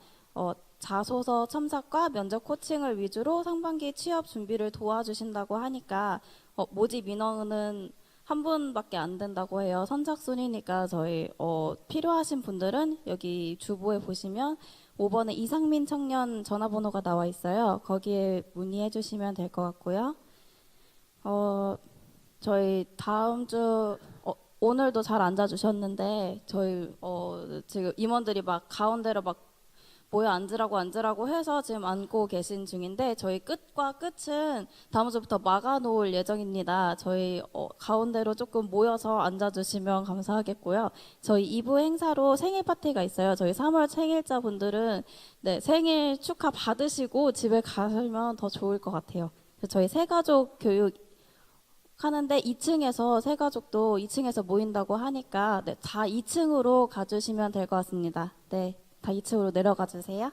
자소서 첨삭과 면접 코칭을 위주로 상반기 취업 준비를 도와주신다고 하니까 모집 인원은 한 분밖에 안 된다고 해요. 선착순이니까 저희 필요하신 분들은 여기 주보에 보시면 5번에 이상민 청년 전화번호가 나와 있어요. 거기에 문의해 주시면 될 것 같고요. 저희 다음 주 오늘도 잘 앉아주셨는데 저희 지금 임원들이 막 가운데로 막 모여 앉으라고 해서 지금 앉고 계신 중인데 저희 끝과 끝은 다음 주부터 막아놓을 예정입니다. 저희 가운데로 조금 모여서 앉아주시면 감사하겠고요. 저희 2부 행사로 생일 파티가 있어요. 저희 3월 생일자 분들은 네, 생일 축하 받으시고 집에 가시면 더 좋을 것 같아요. 저희 새가족 교육 하는데 2층에서 새가족도 2층에서 모인다고 하니까 네, 다 2층으로 가주시면 될 것 같습니다. 네. 다 2층으로 내려가 주세요.